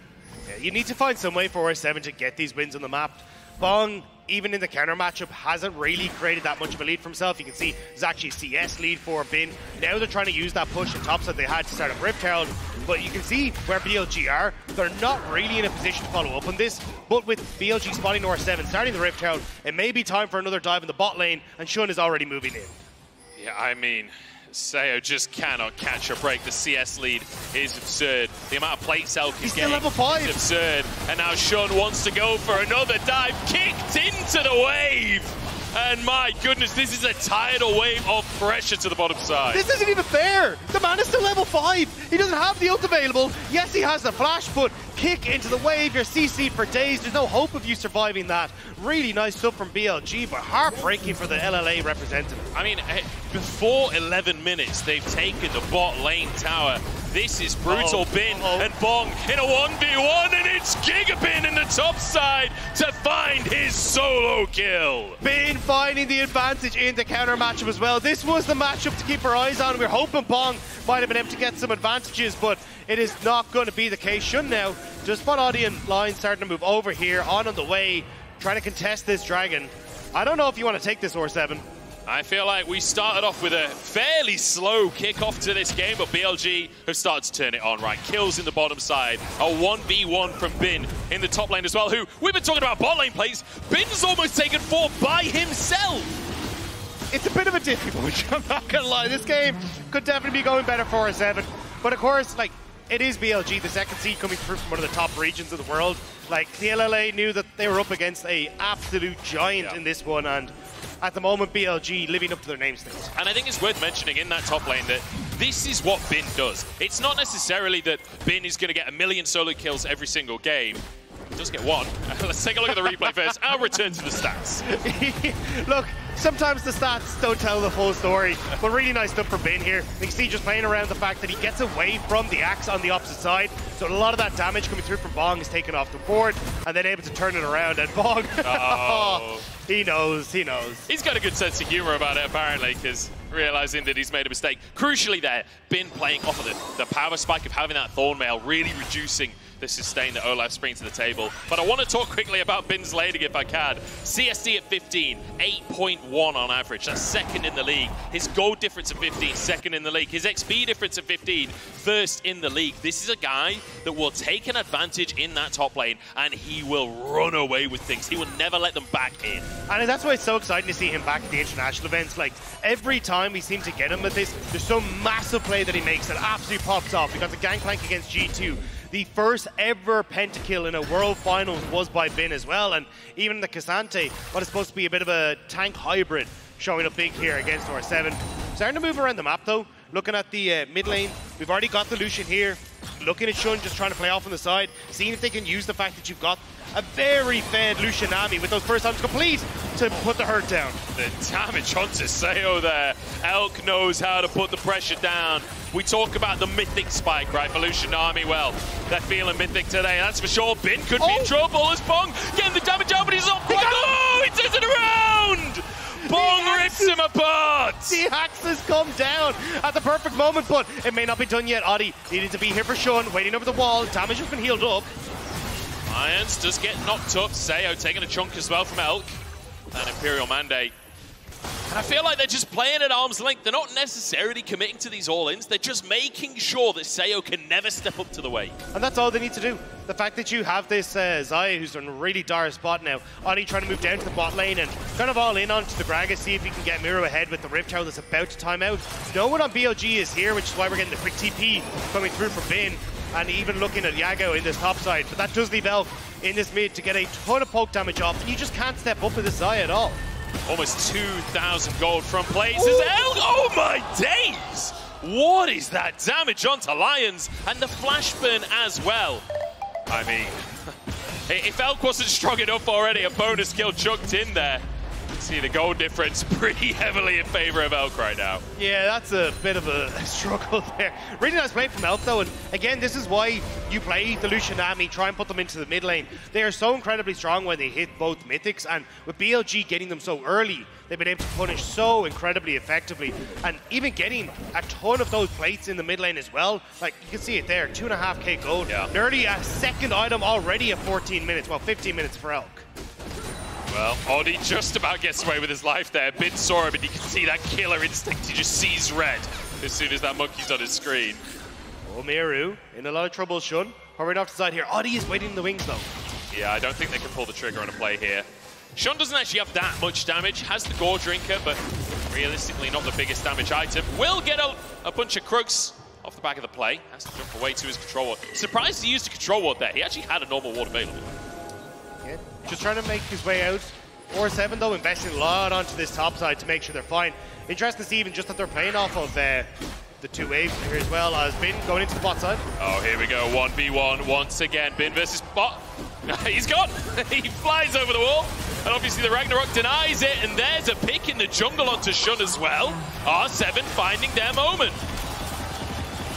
Yeah, you need to find some way for R7 to get these wins on the map. Bong, even in the counter matchup, hasn't really created that much of a lead for himself. You can see there's actually a CS lead for Bin. Now they're trying to use that push and tops that they had to start up Rift Herald. But you can see where BLG are. They're not really in a position to follow up on this. But with BLG spotting R7, starting the Rift Herald, it may be time for another dive in the bot lane, and Shun is already moving in. Yeah, I mean, Sayo just cannot catch a break. The CS lead is absurd. The amount of plates Elk is getting level 5. is absurd. And now Shun wants to go for another dive. Kicked into the wave. And my goodness, this is a tidal wave of pressure to the bottom side. This isn't even fair. The man is still level 5. He doesn't have the ult available. Yes, he has the flash, but kick into the wave. You're CC'd for days. There's no hope of you surviving that. Really nice stuff from BLG, but heartbreaking for the LLA representative. I mean, before 11 minutes, they've taken the bot lane tower. This is brutal. Bin and Bong in a 1v1, and it's Gigabin in the top side to find his solo kill. Bin finding the advantage in the counter matchup as well. This was the matchup to keep our eyes on. We're hoping Bong might have been able to get some advantages, but it is not going to be the case. Shun now, just spot audience line starting to move over here, on the way, trying to contest this dragon. I don't know if you want to take this R7. I feel like we started off with a fairly slow kickoff to this game, but BLG have started to turn it on, right? Kills in the bottom side, a 1v1 from Bin in the top lane as well, who, we've been talking about bot lane plays, Bin's almost taken 4 by himself. It's a bit of a diffy bunch, I'm not gonna lie. This game could definitely be going better for R7, but of course, like, it is BLG, the second seed coming through from one of the top regions of the world. Like, the LLA knew that they were up against a absolute giant in this one, and at the moment, BLG living up to their namesake. And I think it's worth mentioning in that top lane that this is what Bin does. It's not necessarily that Bin is going to get a million solo kills every single game. He does get one. Let's take a look at the replay first. I'll return to the stats. Look, sometimes the stats don't tell the full story, but really nice stuff for Bin here. You can see just playing around the fact that he gets away from the axe on the opposite side, so a lot of that damage coming through from Bong is taken off the board, and then able to turn it around, and Bong, he knows. He's got a good sense of humor about it, apparently, because realizing that he's made a mistake. Crucially there, Bin playing off of the power spike of having that Thornmail, really reducing the sustain that Olaf's bringing to the table. But I want to talk quickly about Bin's laning if I can. CSD at 15, 8.1 on average. That's second in the league. His gold difference at 15, second in the league. His XP difference at 15, first in the league. This is a guy that will take an advantage in that top lane, and he will run away with things. He will never let them back in. And that's why it's so exciting to see him back at the international events. Like, every time we seem to get him with this, there's some massive play that he makes that absolutely pops off. We got the Gangplank against G2. The first ever pentakill in a World Finals was by Bin as well, and even the Cassante, what is supposed to be a bit of a tank hybrid, showing up big here against R7. Starting to move around the map though, looking at the mid lane. We've already got the Lucian here, looking at Shun just trying to play off on the side, seeing if they can use the fact that you've got a very fed Lucian Nami with those first times complete to put the hurt down. The damage onto Sayo there. Elk knows how to put the pressure down. We talk about the mythic spike, right, for Lucian Nami. Well, they're feeling mythic today, that's for sure. Bin could be in trouble as Bong getting the damage out, but he's not quite. Oh, he turns it around! Bong rips him apart! The axe has come down at the perfect moment, but it may not be done yet. Adi needed to be here for Shun, waiting over the wall. Damage has been healed up. Lions does get knocked up. Sayo taking a chunk as well from Elk. And Imperial Mandate. And I feel like they're just playing at arm's length. They're not necessarily committing to these all-ins. They're just making sure that Sayo can never step up to the weight. And that's all they need to do. The fact that you have this Zaya who's in a really dire spot now. Ani trying to move down to the bot lane and kind of all in onto the Gragas, see if he can get Miro ahead with the Rift Tower that's about to time out. No one on BLG is here, which is why we're getting the quick TP coming through from Bin. and even looking at Yago in this top side, but that does leave Elk in this mid to get a ton of poke damage off, and you just can't step up with this Zaya at all. Almost 2,000 gold from Blazes. Elk, oh my days! What is that damage onto Lions, and the flash burn as well? I mean, if Elk wasn't strong enough already, a bonus kill chucked in there. See the gold difference pretty heavily in favor of Elk right now. Yeah, that's a bit of a struggle there. Really nice play from Elk though, and again, this is why you play the Lucian Nami, try and put them into the mid lane. They are so incredibly strong when they hit both mythics, and with BLG getting them so early, they've been able to punish so incredibly effectively, and even getting a ton of those plates in the mid lane as well. Like, you can see it there, 2.5k gold. Yeah. Nearly a second item already in 14 minutes, well, 15 minutes for Elk. Well, Oddie just about gets away with his life there. Bin saw him, and you can see that killer instinct. He just sees red as soon as that monkey's on his screen. Oh, Miru in a lot of trouble. Shun hurrying off the side here. Oddie is waiting in the wings though. Yeah, I don't think they can pull the trigger on a play here. Shun doesn't actually have that much damage. Has the Gore Drinker, but realistically not the biggest damage item. Will get a bunch of Krugs off the back of the play. Has to jump away to his control ward. Surprised he used a control ward there. He actually had a normal ward available. Yeah, just trying to make his way out. 4-7 though, investing a lot onto this top side to make sure they're fine. Interesting to see even just that they're playing off of the two waves here as well, as Bin going into the bot side. Oh, here we go, 1v1 once again. Bin versus bot. He's gone. He flies over the wall. And obviously the Ragnarok denies it, and there's a pick in the jungle onto Shun as well. R7 finding their moment.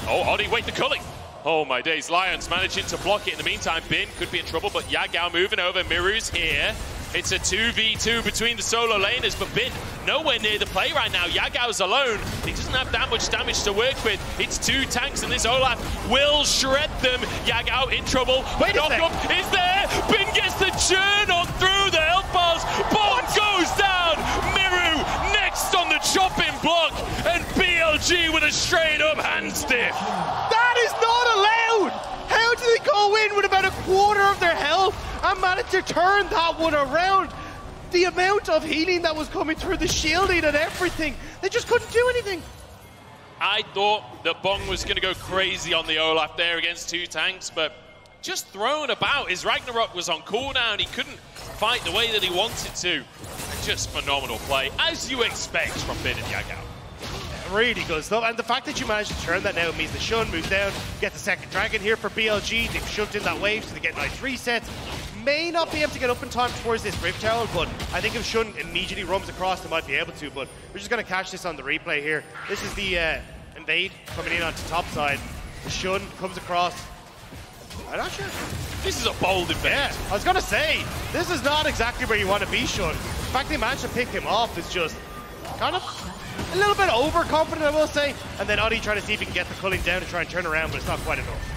Oh, Oddie, wait, the culling. Oh my days, Lions managing to block it in the meantime. Bin could be in trouble, but Yagao moving over. Miru's here. It's a 2v2 between the solo laners, but Bin nowhere near the play right now. Yagao's alone. He doesn't have that much damage to work with. It's 2 tanks, and this Olaf will shred them. Yagao in trouble. Wait a sec. Knock-up is there. Bin gets the churn on through the health bars. Bomb goes down. Miru next on the chopping block, and BLG with a straight-up hand stiff. That is not allowed! How did they go in with about a quarter of their health and manage to turn that one around? The amount of healing that was coming through, the shielding and everything, they just couldn't do anything. I thought that Bong was going to go crazy on the Olaf there against 2 tanks, but just thrown about. His Ragnarok was on cooldown. He couldn't fight the way that he wanted to. Just phenomenal play, as you expect from Bin and Yagao. Really good stuff, and the fact that you managed to turn that now means the Shun moves down, get the second dragon here for BLG. They've shoved in that wave, so they get nice resets. May not be able to get up in time towards this Rift Tower, but I think if Shun immediately roams across, they might be able to, but we're just going to catch this on the replay here. This is the invade coming in onto top side. The Shun comes across. I'm not sure. This is a bold invade. Yeah, I was going to say, this is not exactly where you want to be, Shun. The fact they managed to pick him off is just kind of a little bit overconfident, I will say. And then Oddie trying to see if he can get the culling down to try and turn around, but it's not quite enough.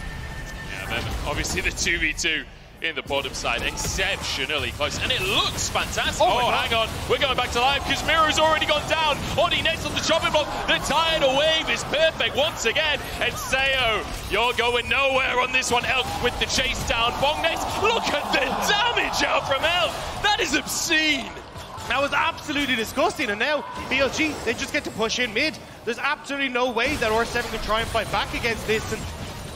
Yeah, then obviously the 2v2 in the bottom side, exceptionally close, and it looks fantastic. Oh, hang on, we're going back to live because Miru's already gone down. Oddie next on the chopping block. The tidal wave is perfect once again, and Sayo, you're going nowhere on this one. Elk with the chase down. Bong next. Look at the damage out from Elk. That is obscene. That was absolutely disgusting, and now BLG, they just get to push in mid. There's absolutely no way that R7 can try and fight back against this, and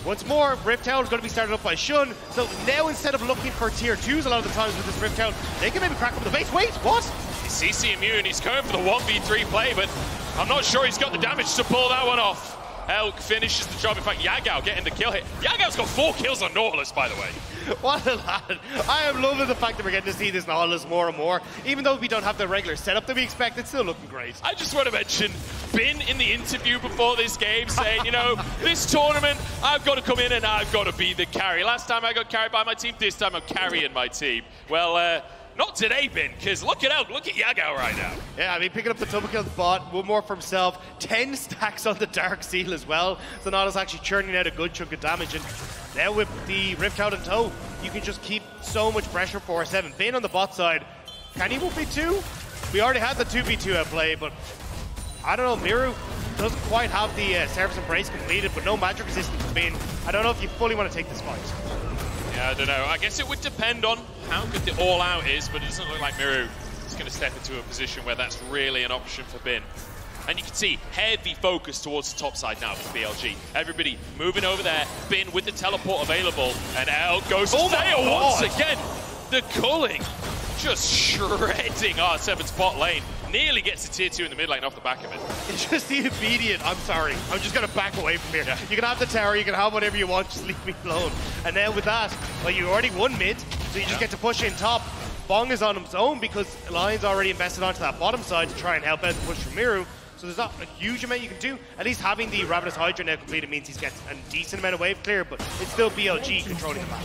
once more, Rift Tower is going to be started up by Shun, so now instead of looking for tier 2s a lot of the times with this Rift Tower, they can maybe crack up the base. Wait, what? He's CC immune, he's going for the 1v3 play, but I'm not sure he's got the damage to pull that one off. Elk finishes the job. In fact, Yagao getting the kill hit. Yagao's got 4 kills on Nautilus, by the way. What a lad. I am loving the fact that we're getting to see this Nautilus more and more. Even though we don't have the regular setup that we expect, it's still looking great. I just want to mention Bin in the interview before this game saying, you know, this tournament, I've got to come in and I've got to be the carry. Last time I got carried by my team, this time I'm carrying my team. Well, not today, Bin, because look at Yagao right now. Yeah, I mean, picking up the double kill bot, 1 more for himself, 10 stacks on the Dark Seal as well. So Nautilus actually churning out a good chunk of damage, and now with the Rift out in tow, you can just keep so much pressure for R7. Bin on the bot side, can he 1v2? We already had the 2v2 at play, but I don't know, Miru doesn't quite have the Service Embrace completed, but no magic resistance to Bin. I don't know if you fully want to take this fight. Yeah, I don't know. I guess it would depend on how good the all-out is, but it doesn't look like Miru is going to step into a position where that's really an option for Bin. And you can see heavy focus towards the top side now for BLG. Everybody moving over there. Bin with the teleport available. And out goes Sayo once again. The culling just shredding R7's bot lane. Nearly gets to tier 2 in the mid lane off the back of it. It's just the immediate, I'm sorry, I'm just going to back away from here. Yeah. You can have the tower, you can have whatever you want, just leave me alone. And then with that, well, you already won mid, so you just get to push in top. Bong is on his own because Lion's already invested onto that bottom side to try and help out the push from Miru. So there's not a huge amount you can do. At least having the Ravenous Hydra now completed means he's getting a decent amount of wave clear, but it's still BLG controlling the map.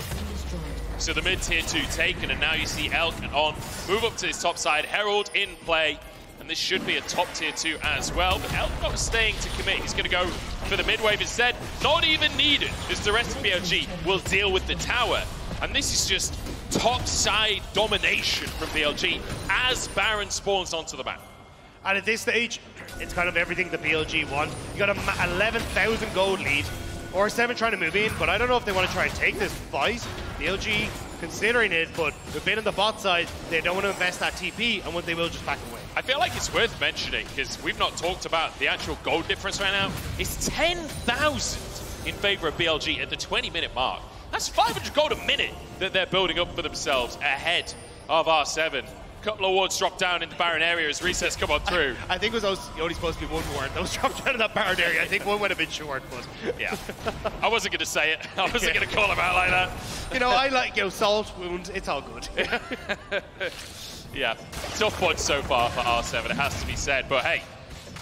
So the mid tier 2 taken, and now you see Elk on move up to his top side. Herald in play, and this should be a top tier 2 as well. But Elk not staying to commit. He's going to go for the mid wave instead. Not even needed, as the rest of BLG will deal with the tower. And this is just top side domination from BLG as Baron spawns onto the map. And at this stage, it's kind of everything the BLG want. You got a 11,000 gold lead. Or 7 trying to move in, but I don't know if they want to try and take this fight. BLG considering it, but they've been on the bot side. They don't want to invest that TP, and what they will just back away. I feel like it's worth mentioning, because we've not talked about the actual gold difference right now. It's 10,000 in favor of BLG at the 20-minute mark. That's 500 gold a minute that they're building up for themselves ahead of R7. Couple of wards drop down in the Baron area as resets come on through. I think it was only supposed to be one ward. Those dropped down in that Baron area. I think one went a bit short, but yeah. I wasn't going to say it. I wasn't going to call him out like that. You know, I like, salt wound. It's all good. Yeah, tough one so far for R7, it has to be said. But hey,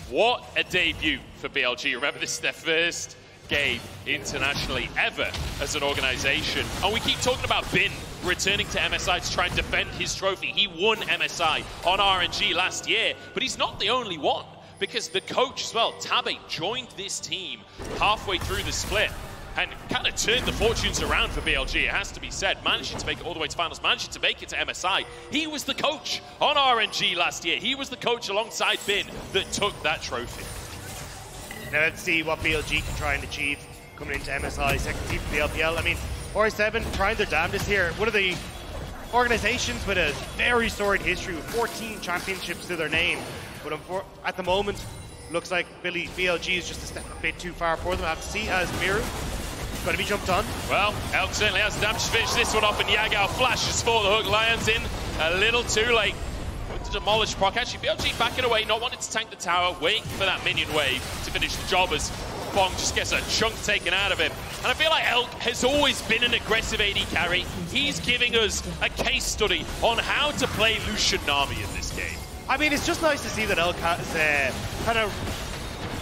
what a debut for BLG. Remember, this is their first game internationally ever as an organization. And we keep talking about Bin returning to MSI to try and defend his trophy. He won MSI on RNG last year, but he's not the only one, because the coach as well, Tabe, joined this team halfway through the split and kind of turned the fortunes around for BLG, it has to be said. Managing to make it all the way to finals, managing to make it to MSI. He was the coach on RNG last year. He was the coach alongside Bin that took that trophy. Now let's see what BLG can try and achieve coming into MSI, second team for the LPL. I mean, R7 trying their damnedest here. One of the organizations with a very storied history with 14 championships to their name. But at the moment, looks like BLG is just a step a bit too far for them. I have to see as Miru got to be jumped on. Well, Elk certainly has the damage to finish this one off, and Yagao flashes for the hook. Lions in a little too late. To demolish proc. Actually, BLG backing away, not wanting to tank the tower, waiting for that minion wave to finish the job as Bong just gets a chunk taken out of him. And I feel like Elk has always been an aggressive AD carry. He's giving us a case study on how to play Lucian Nami in this game. I mean, it's just nice to see that Elk has kind of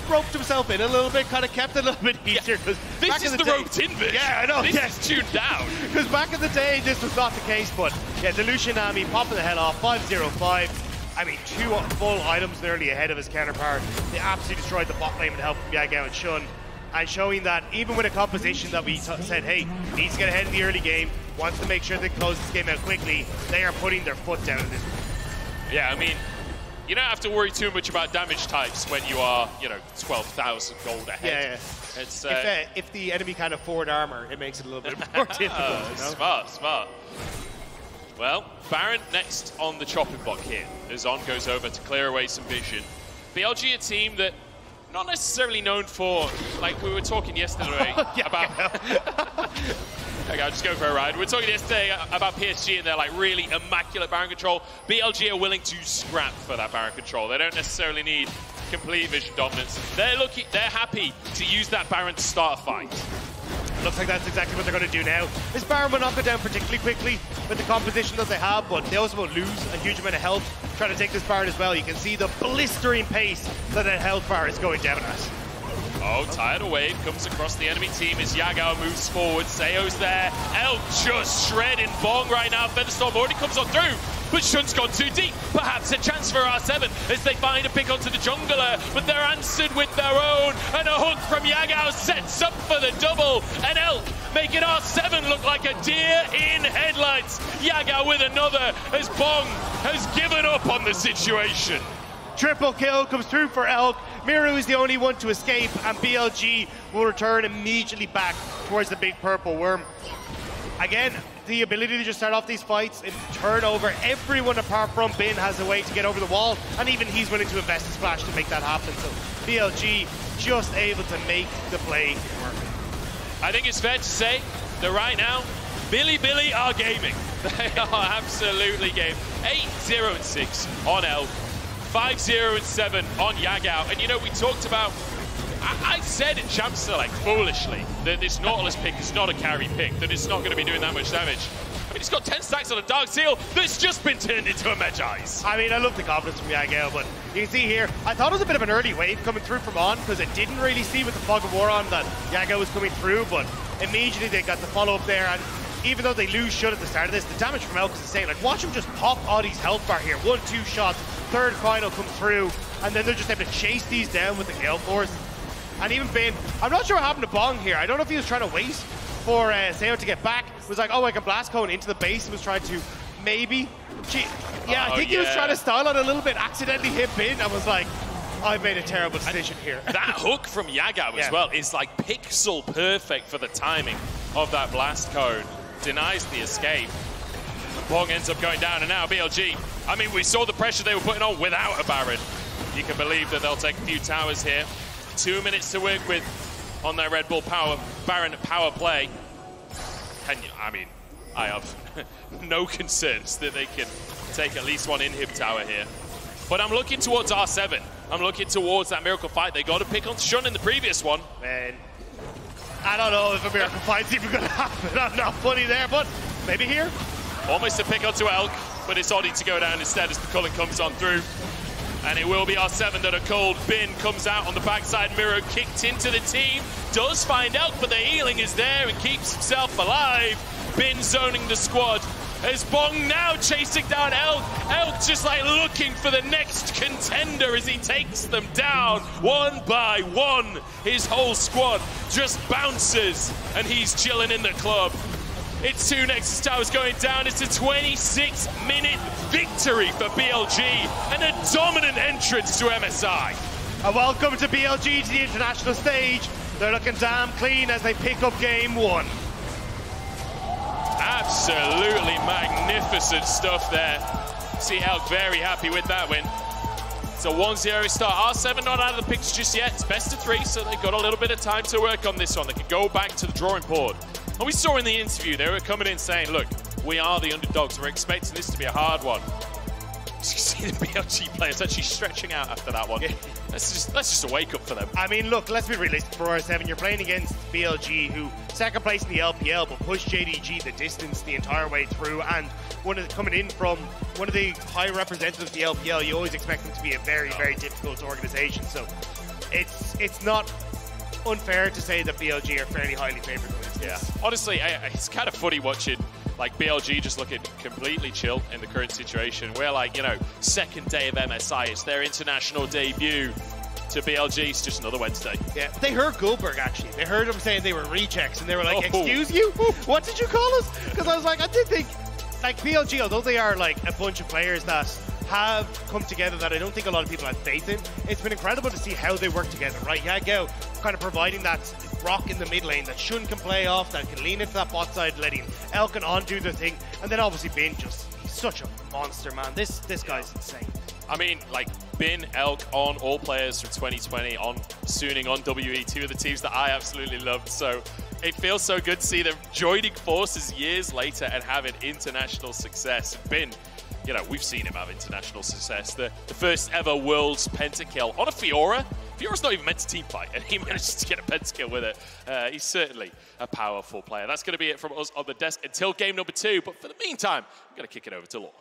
roped himself in a little bit, kind of kept it a little bit easier. Yeah. This is the roped in bit. Yeah, I know. This is tuned down. Because back in the day, this was not the case, but yeah, the Lucian Nami popping the hell off, 5-0-5. I mean, 2 full items nearly ahead of his counterpart. They absolutely destroyed the bot lane with the help from Yagao and Shun. And showing that even with a composition that we said, hey, needs to get ahead in the early game, wants to make sure they close this game out quickly, they are putting their foot down in this. Yeah, I mean, you don't have to worry too much about damage types when you are, 12,000 gold ahead. Yeah. It's, if the enemy kind of forward armor, it makes it a little bit more difficult. Smart. Well, Baron next on the chopping block here, as On goes over to clear away some vision. BLG, a team that not necessarily known for, like we were talking yesterday about... Okay, I'll just go for a ride. We were talking yesterday about PSG and their really immaculate Baron control. BLG are willing to scrap for that Baron control. They don't necessarily need complete vision dominance. They're happy to use that Baron to start a fight. Looks like that's exactly what they're going to do now. This Baron will knock it down particularly quickly with the composition that they have, but they also won't lose a huge amount of health trying to take this Baron as well. You can see the blistering pace that health bar is going down at. Oh, Tidal Wave comes across the enemy team as Yagao moves forward. Seo's there. Elk just shredding Bong right now. Featherstorm already comes on through, but Shun's gone too deep. Perhaps a chance for R7 as they find a pick onto the jungler, but they're answered with their own. And a hook from Yagao sets up for the double. And Elk making R7 look like a deer in headlights. Yagao with another as Bong has given up on the situation. Triple kill comes through for Elk. Miru is the only one to escape, and BLG will return immediately back towards the big purple worm. Again, the ability to just start off these fights and turn over. Everyone apart from Bin has a way to get over the wall, and even he's willing to invest a splash to make that happen. So BLG just able to make the play work. I think it's fair to say that right now, Bilibili are gaming. They are absolutely game. 8-0-6 on Elk, 5-0-7 on Yagao. And you know, we talked about, I said in Champ Select, foolishly, that this Nautilus pick is not a carry pick, that it's not going to be doing that much damage. I mean, he's got 10 stacks on a Dark Seal that's just been turned into a Magi's. I mean, I love the confidence from Yagao, but you can see here, I thought it was a bit of an early wave coming through from On, because it didn't really see with the Fog of War on that Yagao was coming through, but immediately they got the follow-up there, and even though they lose shut at the start of this, the damage from Elk is insane. Like, watch him just pop Audie's health bar here. 1-2 shots, third final come through, and then they're just able to chase these down with the Gale Force. And even Bin, I'm not sure what happened to Bong here. I don't know if he was trying to wait for Seo to get back. It was like, oh, I can blast cone into the base. He was trying to maybe. Yeah, I think he was trying to style on a little bit, accidentally hit Bin. I was like, I've made a terrible decision here. That hook from Yagao as well is like pixel perfect for the timing of that blast cone. Denies the escape. Bong ends up going down, and now BLG. I mean, we saw the pressure they were putting on without a Baron. You can believe that they'll take a few towers here. 2 minutes to work with on their Red Bull Baron power play. I mean, I have no concerns that they can take at least one inhib tower here. But I'm looking towards R7. I'm looking towards that miracle fight. They got to pick on Shun in the previous one. Man, I don't know if a miracle fight's even going to happen. I'm not funny there, but maybe here. Almost a pick onto Elk, but it's Audie to go down instead as the culling comes on through. And it will be R7 that are called. Bin comes out on the backside, Miro kicked into the team. Does find Elk, but the healing is there and keeps himself alive. Bin zoning the squad. As Bong now chasing down Elk. Elk just like looking for the next contender as he takes them down one by one. His whole squad just bounces and he's chilling in the club. It's 2 Nexus Towers going down. It's a 26-minute victory for BLG and a dominant entrance to MSI. A welcome to BLG to the international stage. They're looking damn clean as they pick up game 1. Absolutely magnificent stuff there. See Elk very happy with that win. It's a 1-0 start. R7 not out of the picture just yet. It's best of 3, so they've got a little bit of time to work on this one. They can go back to the drawing board. And we saw in the interview, they were coming in saying, look, we are the underdogs. We're expecting this to be a hard one. You see the BLG players actually stretching out after that one. Yeah. That's just a wake-up for them. I mean, look, let's be realistic for R7. You're playing against BLG, who second place in the LPL, but pushed JDG the distance the entire way through. And coming in from one of the high representatives of the LPL, you always expect them to be a very, very difficult organization. So it's not unfair to say that BLG are fairly highly favored. Yeah, honestly, it's kind of funny watching like BLG just looking completely chill in the current situation. We're like, you know, second day of MSI, it's their international debut. To BLG, it's just another Wednesday. Yeah, they heard Goldberg actually. They heard him saying they were rechecks, and they were like, "Excuse you, what did you call us?" Because I was like, I did think, like BLG, although they are like a bunch of players that have come together that I don't think a lot of people had faith in. It's been incredible to see how they work together, right? Yagao kind of providing that rock in the mid lane that Shun can play off, that can lean into that bot side, letting Elk and On do their thing, and then obviously Bin he's such a monster, man. This guy's insane. I mean, like Bin, Elk, On, all players from 2020, On, Suning, On WE, 2 of the teams that I absolutely loved. So it feels so good to see them joining forces years later and having international success. Bin, you know, we've seen him have international success. The first ever Worlds pentakill on a Fiora. Fiora's not even meant to team fight, and he manages to get a pentakill with it. He's certainly a powerful player. That's going to be it from us on the desk until game number 2. But for the meantime, I'm going to kick it over to Law.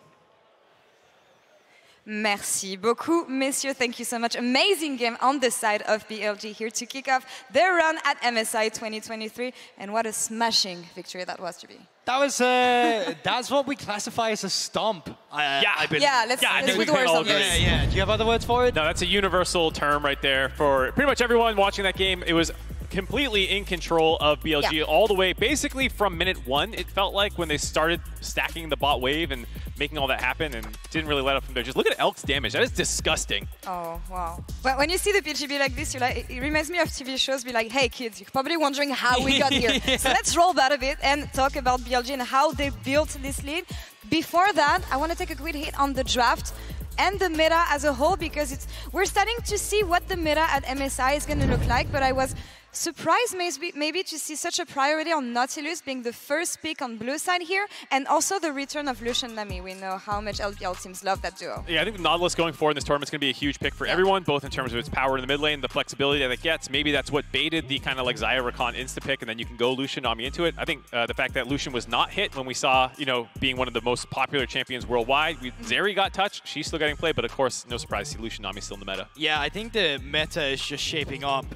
Merci beaucoup, messieurs. Thank you so much. Amazing game on the side of BLG here to kick off their run at MSI 2023. And what a smashing victory that was to be. That was, that's what we classify as a stomp. I believe. Yeah, let's put the words on this. Yeah. Do you have other words for it? No, that's a universal term right there for pretty much everyone watching that game. It was completely in control of BLG all the way, basically from minute 1, it felt like, when they started stacking the bot wave and making all that happen, and didn't really let up from there. Just look at Elk's damage. That is disgusting. Oh, wow. But when you see the PGB like this, you're like, it reminds me of TV shows, be like, hey kids, you're probably wondering how we got here. So let's roll back a bit and talk about BLG and how they built this lead. Before that, I want to take a quick hit on the draft and the meta as a whole, because we're starting to see what the meta at MSI is going to look like, but I was surprised maybe to see such a priority on Nautilus being the first pick on blue side here, and also the return of Lucian Nami. We know how much LPL teams love that duo. Yeah, I think the Nautilus going forward in this tournament is going to be a huge pick for everyone, both in terms of its power in the mid lane, the flexibility that it gets. Maybe that's what baited the kind of like Xayah Rakan insta-pick, and then you can go Lucian Nami into it. I think the fact that Lucian was not hit when we saw, you know, being one of the most popular champions worldwide. Zeri got touched, she's still getting played, but of course, no surprise to see Lucian Nami still in the meta. Yeah, I think the meta is just shaping up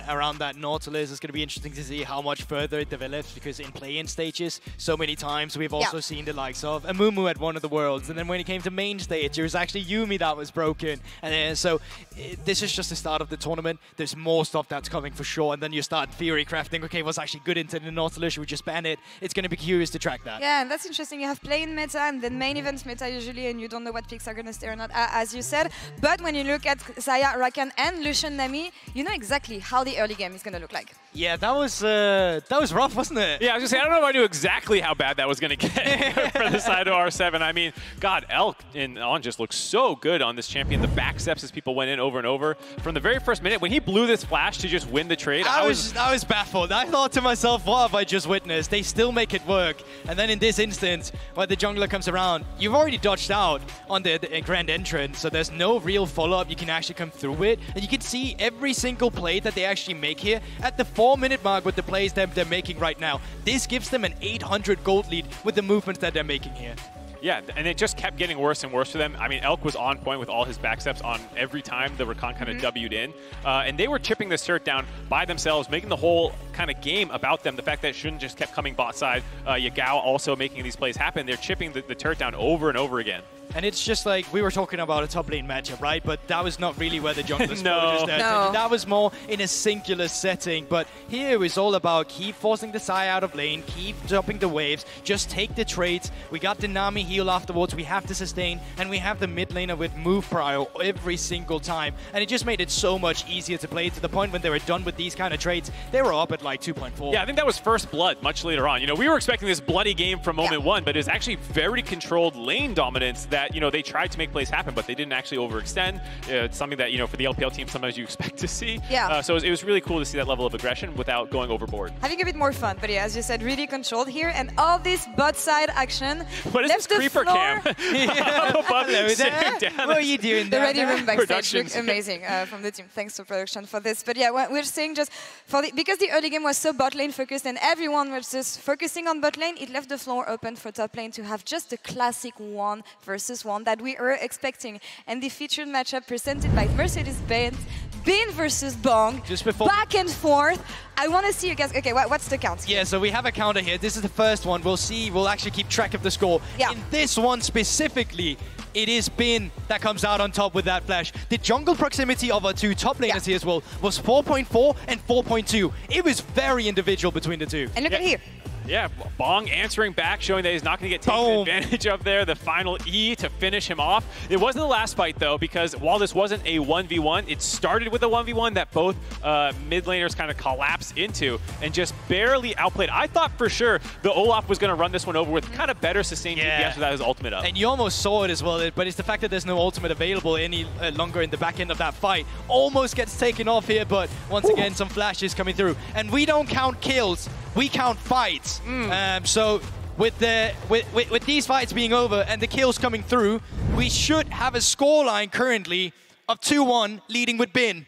around that Nautilus. It's going to be interesting to see how much further it develops, because in play-in stages, so many times we've also seen the likes of Amumu at one of the worlds, and then when it came to main stage, it was actually Yuumi that was broken. And so this is just the start of the tournament. There's more stuff that's coming for sure, and then you start theory crafting. Okay, what's actually good into the Nautilus? Should we just ban it? It's going to be curious to track that. Yeah, and that's interesting. You have play-in meta and then main events meta usually, and you don't know what picks are going to stay or not, as you said. But when you look at Xayah, Rakan, and Lucian Nami, you know exactly how the early game is going to look like. Yeah, that was rough, wasn't it? Yeah, I was gonna say, I don't know if I knew exactly how bad that was gonna get for the side of R7. I mean, God, Elk and On just looked so good on this champion. The back steps as people went in over and over. From the very first minute, when he blew this flash to just win the trade, I was baffled. I thought to myself, what have I just witnessed? They still make it work. And then in this instance, when the jungler comes around, you've already dodged out on the grand entrance, so there's no real follow-up you can actually come through it. And you can see every single play that they actually make here at the 4-minute mark with the plays that they're making right now. This gives them an 800 gold lead with the movements that they're making here. Yeah, and it just kept getting worse and worse for them. I mean, Elk was on point with all his backsteps on every time the Rakan kind of W'd in. And they were chipping this turret down by themselves, making the whole kind of game about them. The fact that Shun just kept coming bot side, Yagao also making these plays happen. They're chipping the turret down over and over again. And it's just like, we were talking about a top lane matchup, right? But that was not really where the junglers were. That was more in a singular setting. But here it's all about keep forcing the Xayah out of lane, keep dropping the waves, just take the trades. We got the Nami heal afterwards, we have to sustain, and we have the mid laner with move prio every single time. And it just made it so much easier to play, to the point when they were done with these kind of trades, they were up at like 2.4. Yeah, I think that was first blood much later on. You know, we were expecting this bloody game from moment one, but it was actually very controlled lane dominance that, you know, they tried to make plays happen, but they didn't actually overextend. It's something that, you know, for the LPL team, sometimes you expect to see. Yeah. So it was really cool to see that level of aggression without going overboard. Having a bit more fun, but yeah, as you said, really controlled here, and all this bot side action. What is this creeper cam? Hello there. What are you doing The down ready there? room backstage looked amazing from the team. Thanks to production for this. But yeah, we're saying just for because the early game was so bot lane focused and everyone was just focusing on bot lane, it left the floor open for top lane to have just the classic 1 versus 1 that we were expecting. And the featured matchup presented by Mercedes-Benz, Bin versus Bong, just before back and forth. I want to see you guys. Okay, what's the count? Yeah, so we have a counter here. This is the first one. We'll see. We'll actually keep track of the score. Yeah. In this one specifically, it is Bin that comes out on top with that flash. The jungle proximity of our two top laners here as well was 4.4 and 4.2. It was very individual between the two. And look at here. Yeah, Bong answering back, showing that he's not going to get taken advantage of there. The final E to finish him off. It wasn't the last fight, though, because while this wasn't a 1v1, it started with a 1v1 that both mid laners kind of collapsed into and just barely outplayed. I thought for sure the Olaf was going to run this one over with kind of better sustained DPS without his ultimate up. And you almost saw it as well, but it's the fact that there's no ultimate available any longer in the back end of that fight. Almost gets taken off here, but once again, some flashes coming through. And we don't count kills, we count fights. So with these fights being over and the kills coming through, we should have a scoreline currently of 2-1 leading with Bin.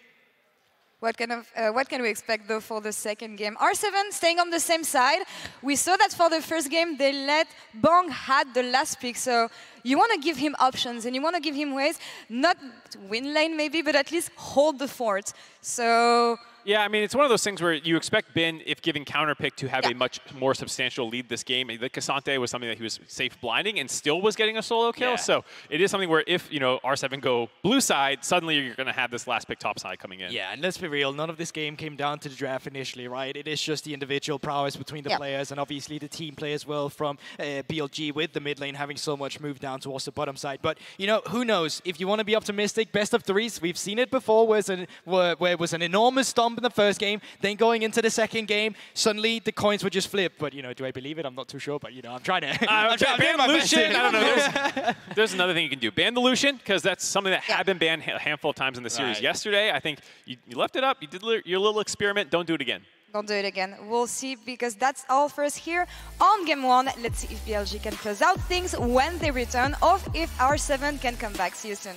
What can we expect though for the second game? R7 staying on the same side. We saw that for the first game they let Bong had the last pick, so you want to give him options and you want to give him ways, not to win lane maybe, but at least hold the fort. So Yeah, I mean, it's one of those things where you expect Bin, if given counterpick, to have a much more substantial lead this game. The Cassante was something that he was safe blinding and still was getting a solo kill. So it is something where if, you know, R7 go blue side, suddenly you're going to have this last pick top side coming in. Yeah, and let's be real, none of this game came down to the draft initially, right? It is just the individual prowess between the players and obviously the team play as well from BLG with the mid lane having so much move down towards the bottom side. But, you know, who knows? If you want to be optimistic, best of threes, we've seen it before where it was an enormous stomp in the first game, then going into the second game, suddenly the coins would just flip. But, you know, do I believe it? I'm not too sure, but, you know, I'm trying to... ban Lucian, I don't know. There's another thing you can do. Ban the Lucian, because that's something that had been banned a handful of times in the series yesterday. I think you left it up. You did your little experiment. Don't do it again. Don't do it again. We'll see, because that's all for us here on Game 1. Let's see if BLG can close out things when they return, or if R7 can come back. See you soon.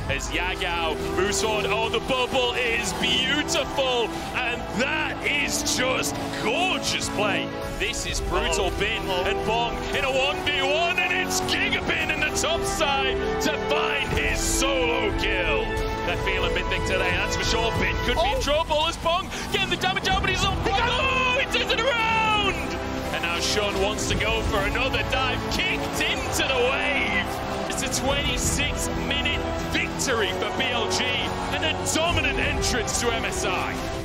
As Yagao moves forward, oh, the bubble is beautiful, and that is just gorgeous play. This is brutal. Bin and Bong in a 1v1, and it's Gigabin in the top side to find his solo kill. They're feeling Mythic today, that's for sure. Bin could be in trouble as Bong getting the damage out, but he's on fire. Oh, he turns it around! And now Sean wants to go for another dive, kicked into the wave. It's a 26-minute victory for BLG and a dominant entrance to MSI.